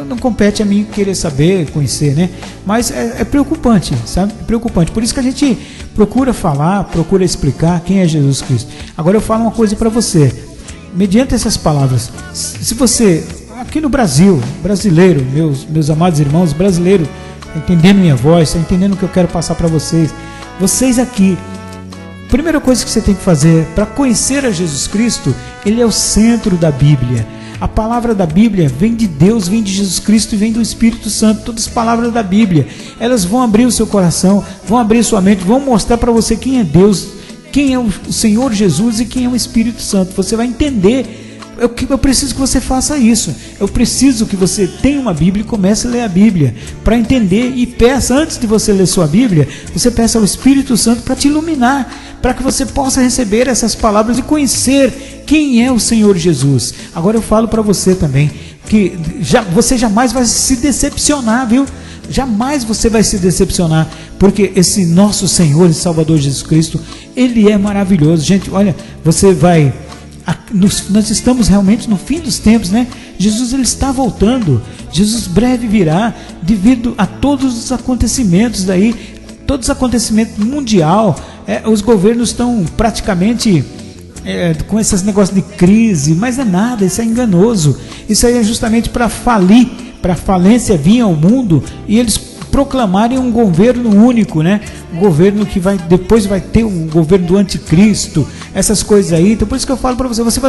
não compete a mim querer saber, conhecer, né? Mas é preocupante, sabe? É preocupante. Por isso que a gente procura falar, procura explicar quem é Jesus Cristo. Agora eu falo uma coisa para você. Mediante essas palavras, se você, aqui no Brasil, brasileiro, meus amados irmãos brasileiros, entendendo minha voz, entendendo o que eu quero passar para vocês aqui, primeira coisa que você tem que fazer para conhecer a Jesus Cristo, ele é o centro da Bíblia. A palavra da Bíblia vem de Deus, vem de Jesus Cristo e vem do Espírito Santo. Todas as palavras da Bíblia, elas vão abrir o seu coração, vão abrir sua mente, vão mostrar para você quem é Deus, quem é o Senhor Jesus e quem é o Espírito Santo. Você vai entender. Eu preciso que você faça isso. Eu preciso que você tenha uma Bíblia e comece a ler a Bíblia para entender, e peça, antes de você ler sua Bíblia, você peça ao Espírito Santo para te iluminar, para que você possa receber essas palavras e conhecer quem é o Senhor Jesus. Agora eu falo para você também que você jamais vai se decepcionar, viu? Jamais você vai se decepcionar, porque esse nosso Senhor e Salvador Jesus Cristo, ele é maravilhoso. Gente, olha, nós estamos realmente no fim dos tempos, né? Jesus ele está voltando, Jesus breve virá, devido a todos os acontecimentos daí, todos os acontecimentos mundial. Os governos estão praticamente com esses negócios de crise, mas é nada, isso é enganoso. Isso aí é justamente para falência vir ao mundo e eles proclamarem um governo único, né? Um governo que depois vai ter um governo do anticristo, essas coisas aí. Então por isso que eu falo para você, você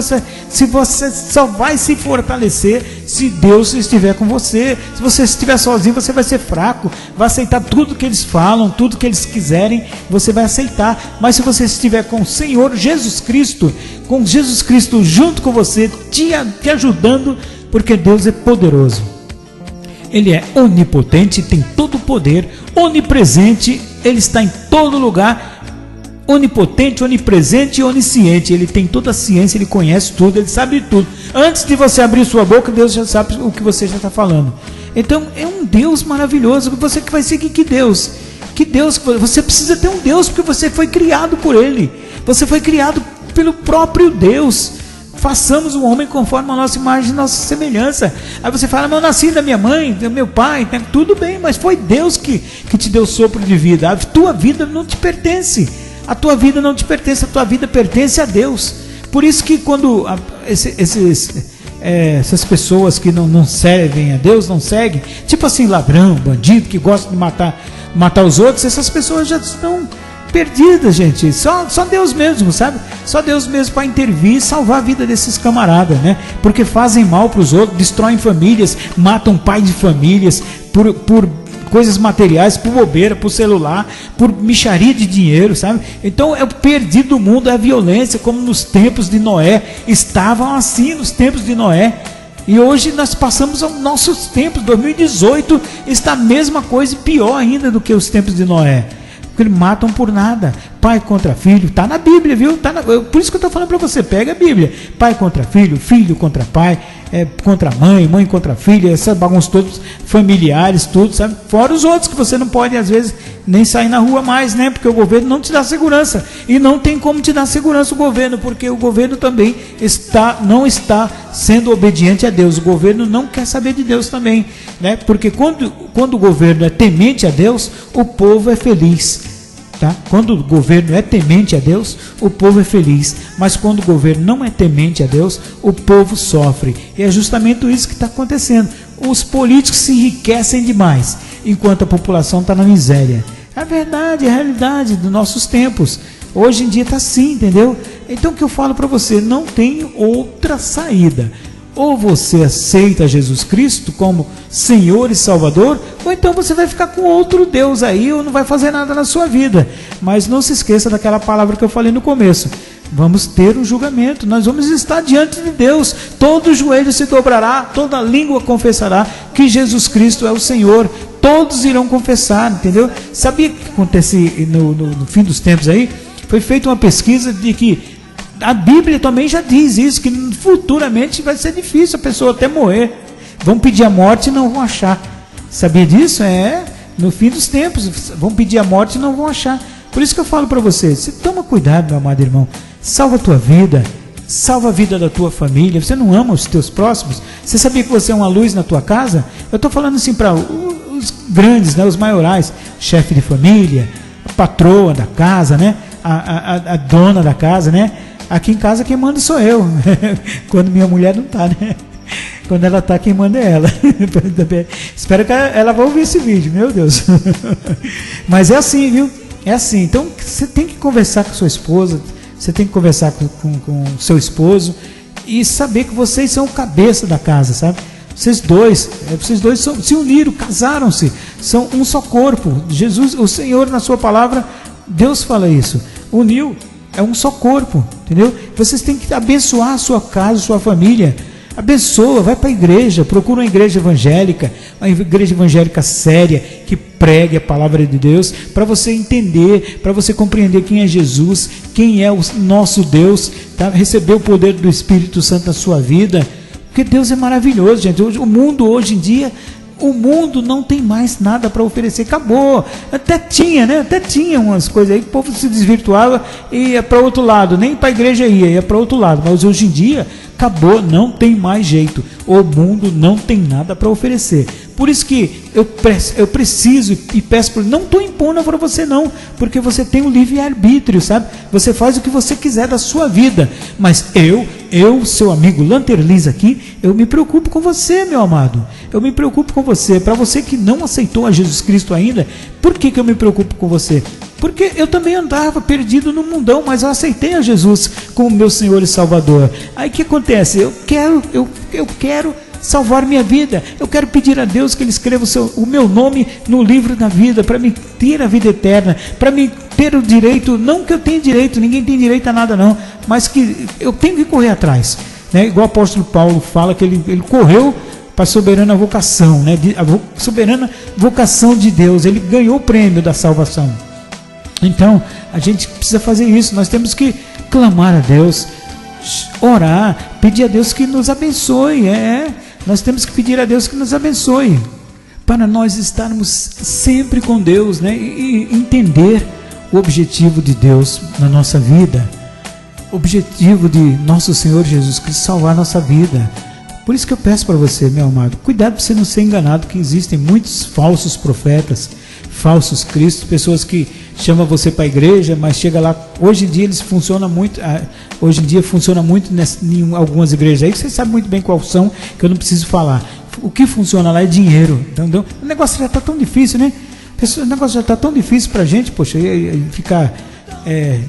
só vai se fortalecer se Deus estiver com você. Se você estiver sozinho, você vai ser fraco, vai aceitar tudo que eles falam, tudo que eles quiserem, você vai aceitar. Mas se você estiver com o Senhor Jesus Cristo, com Jesus Cristo junto com você, te ajudando, porque Deus é poderoso. Ele é onipotente, tem todo o poder, onipresente, ele está em todo lugar, onipotente, onipresente e onisciente. Ele tem toda a ciência, ele conhece tudo, ele sabe de tudo. Antes de você abrir sua boca, Deus já sabe o que você já está falando. Então é um Deus maravilhoso. Você que vai seguir que Deus, você precisa ter um Deus, porque você foi criado por Ele, você foi criado pelo próprio Deus. Façamos o homem conforme a nossa imagem e nossa semelhança. Aí você fala, mas eu nasci da minha mãe, do meu pai, tudo bem, mas foi Deus que te deu sopro de vida. A tua vida não te pertence. A tua vida não te pertence, a tua vida pertence a Deus. Por isso que quando essas pessoas que não servem a Deus, não seguem, tipo assim, ladrão, bandido, que gosta de matar os outros, essas pessoas já estão perdidas, gente. Só Deus mesmo, sabe? Só Deus mesmo para intervir e salvar a vida desses camaradas, né? Porque fazem mal para os outros, destroem famílias, matam pais de famílias por coisas materiais, por bobeira, por celular, por mixaria de dinheiro, sabe? Então é o perdido do mundo, é a violência, como nos tempos de Noé. Estavam assim nos tempos de Noé. E hoje nós passamos aos nossos tempos, 2018 está a mesma coisa e pior ainda do que os tempos de Noé. Porque eles matam por nada, pai contra filho, está na Bíblia, viu? Por isso que eu estou falando para você, pega a Bíblia, pai contra filho, filho contra pai, contra mãe, mãe contra filha, essas bagunças todas, familiares, tudo, sabe? Fora os outros que você não pode, às vezes, nem sair na rua mais, né? Porque o governo não te dá segurança, e não tem como te dar segurança o governo, porque o governo também não está sendo obediente a Deus, o governo não quer saber de Deus também, né? Porque quando o governo é temente a Deus, o povo é feliz. Tá? Quando o governo é temente a Deus, o povo é feliz, mas quando o governo não é temente a Deus, o povo sofre, e é justamente isso que está acontecendo. Os políticos se enriquecem demais, enquanto a população está na miséria. É a verdade, é a realidade dos nossos tempos, hoje em dia está assim, entendeu? Então o que eu falo para você, não tem outra saída. Ou você aceita Jesus Cristo como Senhor e Salvador, ou então você vai ficar com outro Deus aí, ou não vai fazer nada na sua vida. Mas não se esqueça daquela palavra que eu falei no começo. Vamos ter um julgamento, nós vamos estar diante de Deus, todo joelho se dobrará, toda língua confessará que Jesus Cristo é o Senhor, todos irão confessar, entendeu? Sabia o que acontece no fim dos tempos aí? Foi feita uma pesquisa de que a Bíblia também já diz isso, que futuramente vai ser difícil a pessoa até morrer. Vão pedir a morte e não vão achar. Sabia disso? No fim dos tempos, vão pedir a morte e não vão achar. Por isso que eu falo para você, toma cuidado, meu amado irmão. Salva a tua vida, salva a vida da tua família. Você não ama os teus próximos? Você sabia que você é uma luz na tua casa? Eu estou falando assim para os grandes, né, os maiorais, chefe de família, a patroa da casa, né, a dona da casa, né? Aqui em casa quem manda sou eu, quando minha mulher não está, né? Quando ela está, quem manda é ela. Espero que ela vá ouvir esse vídeo, meu Deus. Mas é assim, viu? É assim. Então você tem que conversar com sua esposa, você tem que conversar com seu esposo e saber que vocês são o cabeça da casa, sabe? Vocês dois se uniram, casaram-se, são um só corpo. Jesus, o Senhor, na sua palavra, Deus fala isso. Uniu. É um só corpo, entendeu? Vocês têm que abençoar a sua casa, a sua família. Abençoa, vai para a igreja, procura uma igreja evangélica séria, que pregue a palavra de Deus, para você entender, para você compreender quem é Jesus, quem é o nosso Deus, tá? Receber o poder do Espírito Santo na sua vida, porque Deus é maravilhoso, gente. O mundo hoje em dia, o mundo não tem mais nada para oferecer, acabou. Até tinha, né? Até tinha umas coisas aí que o povo se desvirtuava e ia para outro lado, nem para a igreja ia para outro lado. Mas hoje em dia acabou, não tem mais jeito. O mundo não tem nada para oferecer. Por isso que eu preciso e peço por não estou impondo para você não, porque você tem um livre-arbítrio, sabe? Você faz o que você quiser da sua vida, mas eu, seu amigo Lanterlins aqui, eu me preocupo com você, meu amado. Eu me preocupo com você. Para você que não aceitou a Jesus Cristo ainda, por que eu me preocupo com você? Porque eu também andava perdido no mundão, mas eu aceitei a Jesus como meu Senhor e Salvador. Aí o que acontece? Eu quero salvar minha vida. Eu quero pedir a Deus que Ele escreva o meu nome no livro da vida, para me ter a vida eterna, para me ter o direito, não que eu tenha direito, ninguém tem direito a nada não, mas que eu tenho que correr atrás, né? Igual o apóstolo Paulo fala que ele correu para a soberana vocação, né? A soberana vocação de Deus, ele ganhou o prêmio da salvação. Então a gente precisa fazer isso, nós temos que clamar a Deus, orar, pedir a Deus que nos abençoe, nós temos que pedir a Deus que nos abençoe, para nós estarmos sempre com Deus, né? E entender o objetivo de Deus na nossa vida, o objetivo de nosso Senhor Jesus Cristo salvar nossa vida. Por isso que eu peço para você, meu amado, cuidado para você não ser enganado, que existem muitos falsos profetas, falsos cristos, pessoas que chamam você para a igreja, mas chega lá, hoje em dia eles funcionam muito, em algumas igrejas aí, que vocês sabem muito bem quais são, que eu não preciso falar. O que funciona lá é dinheiro, entendeu? O negócio já está tão difícil, né? O negócio já está tão difícil para a gente, poxa, ficar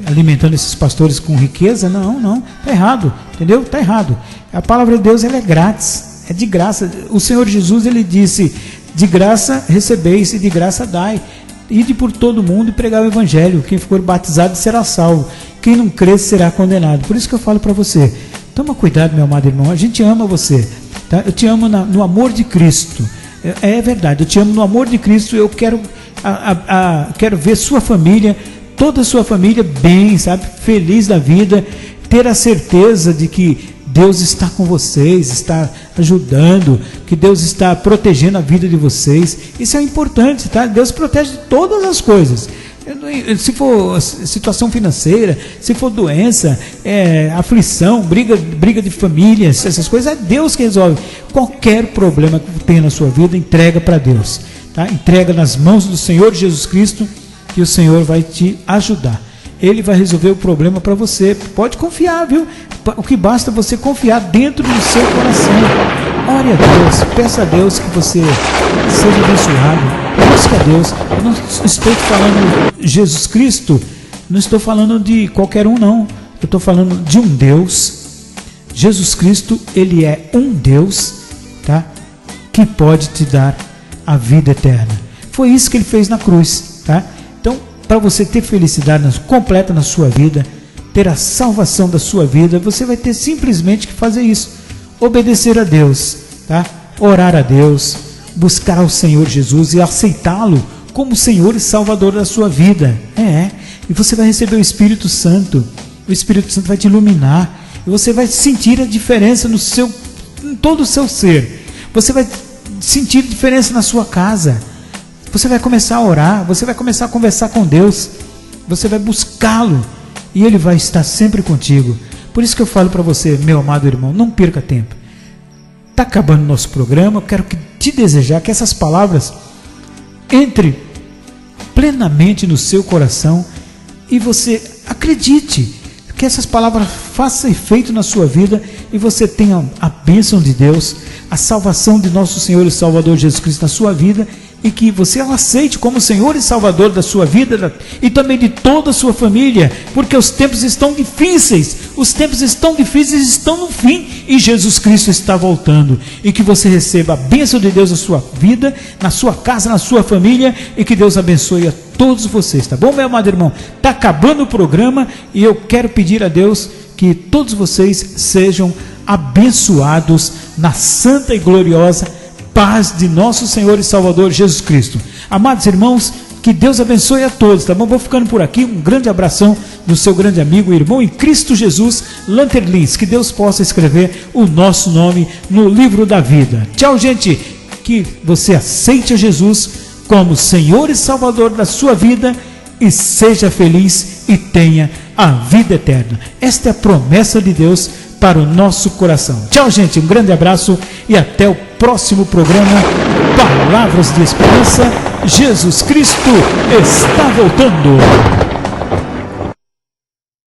alimentando esses pastores com riqueza, não, está errado, entendeu? Está errado. A palavra de Deus, ela é grátis, é de graça. O Senhor Jesus, ele disse, de graça recebeis e de graça dai. Ide por todo mundo e pregar o evangelho. Quem for batizado será salvo, quem não crer será condenado. Por isso que eu falo para você, toma cuidado, meu amado irmão, a gente ama você, tá? Eu te amo no amor de Cristo. É verdade, eu te amo no amor de Cristo. Eu quero, quero ver sua família, toda a sua família bem, sabe? Feliz da vida, ter a certeza de que Deus está com vocês, está ajudando, que Deus está protegendo a vida de vocês. Isso é importante, tá? Deus protege todas as coisas. Se for situação financeira, se for doença, aflição, briga de famílias, essas coisas, é Deus que resolve. Qualquer problema que tenha na sua vida, entrega para Deus, tá? Entrega nas mãos do Senhor Jesus Cristo, que o Senhor vai te ajudar. Ele vai resolver o problema para você. Pode confiar, viu? O que basta é você confiar dentro do seu coração. Ore a Deus, peça a Deus que você seja abençoado. Busque a Deus. Eu não estou falando de Jesus Cristo, não estou falando de qualquer um, não. Eu estou falando de um Deus. Jesus Cristo, Ele é um Deus, tá? Que pode te dar a vida eterna. Foi isso que Ele fez na cruz, tá? Então, para você ter felicidade completa na sua vida, ter a salvação da sua vida, você vai ter simplesmente que fazer isso. Obedecer a Deus, tá? Orar a Deus, buscar ao Senhor Jesus e aceitá-lo como Senhor e Salvador da sua vida. E você vai receber o Espírito Santo. O Espírito Santo vai te iluminar. E você vai sentir a diferença em todo o seu ser. Você vai sentir diferença na sua casa. Você vai começar a orar, você vai começar a conversar com Deus, você vai buscá-lo e Ele vai estar sempre contigo. Por isso que eu falo para você, meu amado irmão, não perca tempo. Está acabando o nosso programa, eu quero te desejar que essas palavras entrem plenamente no seu coração e você acredite, que essas palavras façam efeito na sua vida e você tenha a bênção de Deus, a salvação de nosso Senhor e Salvador Jesus Cristo na sua vida, e que você o aceite como Senhor e Salvador da sua vida e também de toda a sua família, porque os tempos estão difíceis, estão no fim e Jesus Cristo está voltando, e que você receba a bênção de Deus na sua vida, na sua casa, na sua família, e que Deus abençoe a todos vocês, tá bom, meu amado irmão? Está acabando o programa e eu quero pedir a Deus que todos vocês sejam abençoados na santa e gloriosa paz de nosso Senhor e Salvador Jesus Cristo. Amados irmãos, que Deus abençoe a todos, tá bom? Vou ficando por aqui, um grande abração do seu grande amigo e irmão em Cristo Jesus, Lanterlins. Que Deus possa escrever o nosso nome no livro da vida. Tchau, gente, que você aceite a Jesus como Senhor e Salvador da sua vida e seja feliz e tenha a vida eterna. Esta é a promessa de Deus para o nosso coração. Tchau, gente, um grande abraço e até o próximo programa Palavras de Esperança. Jesus Cristo está voltando.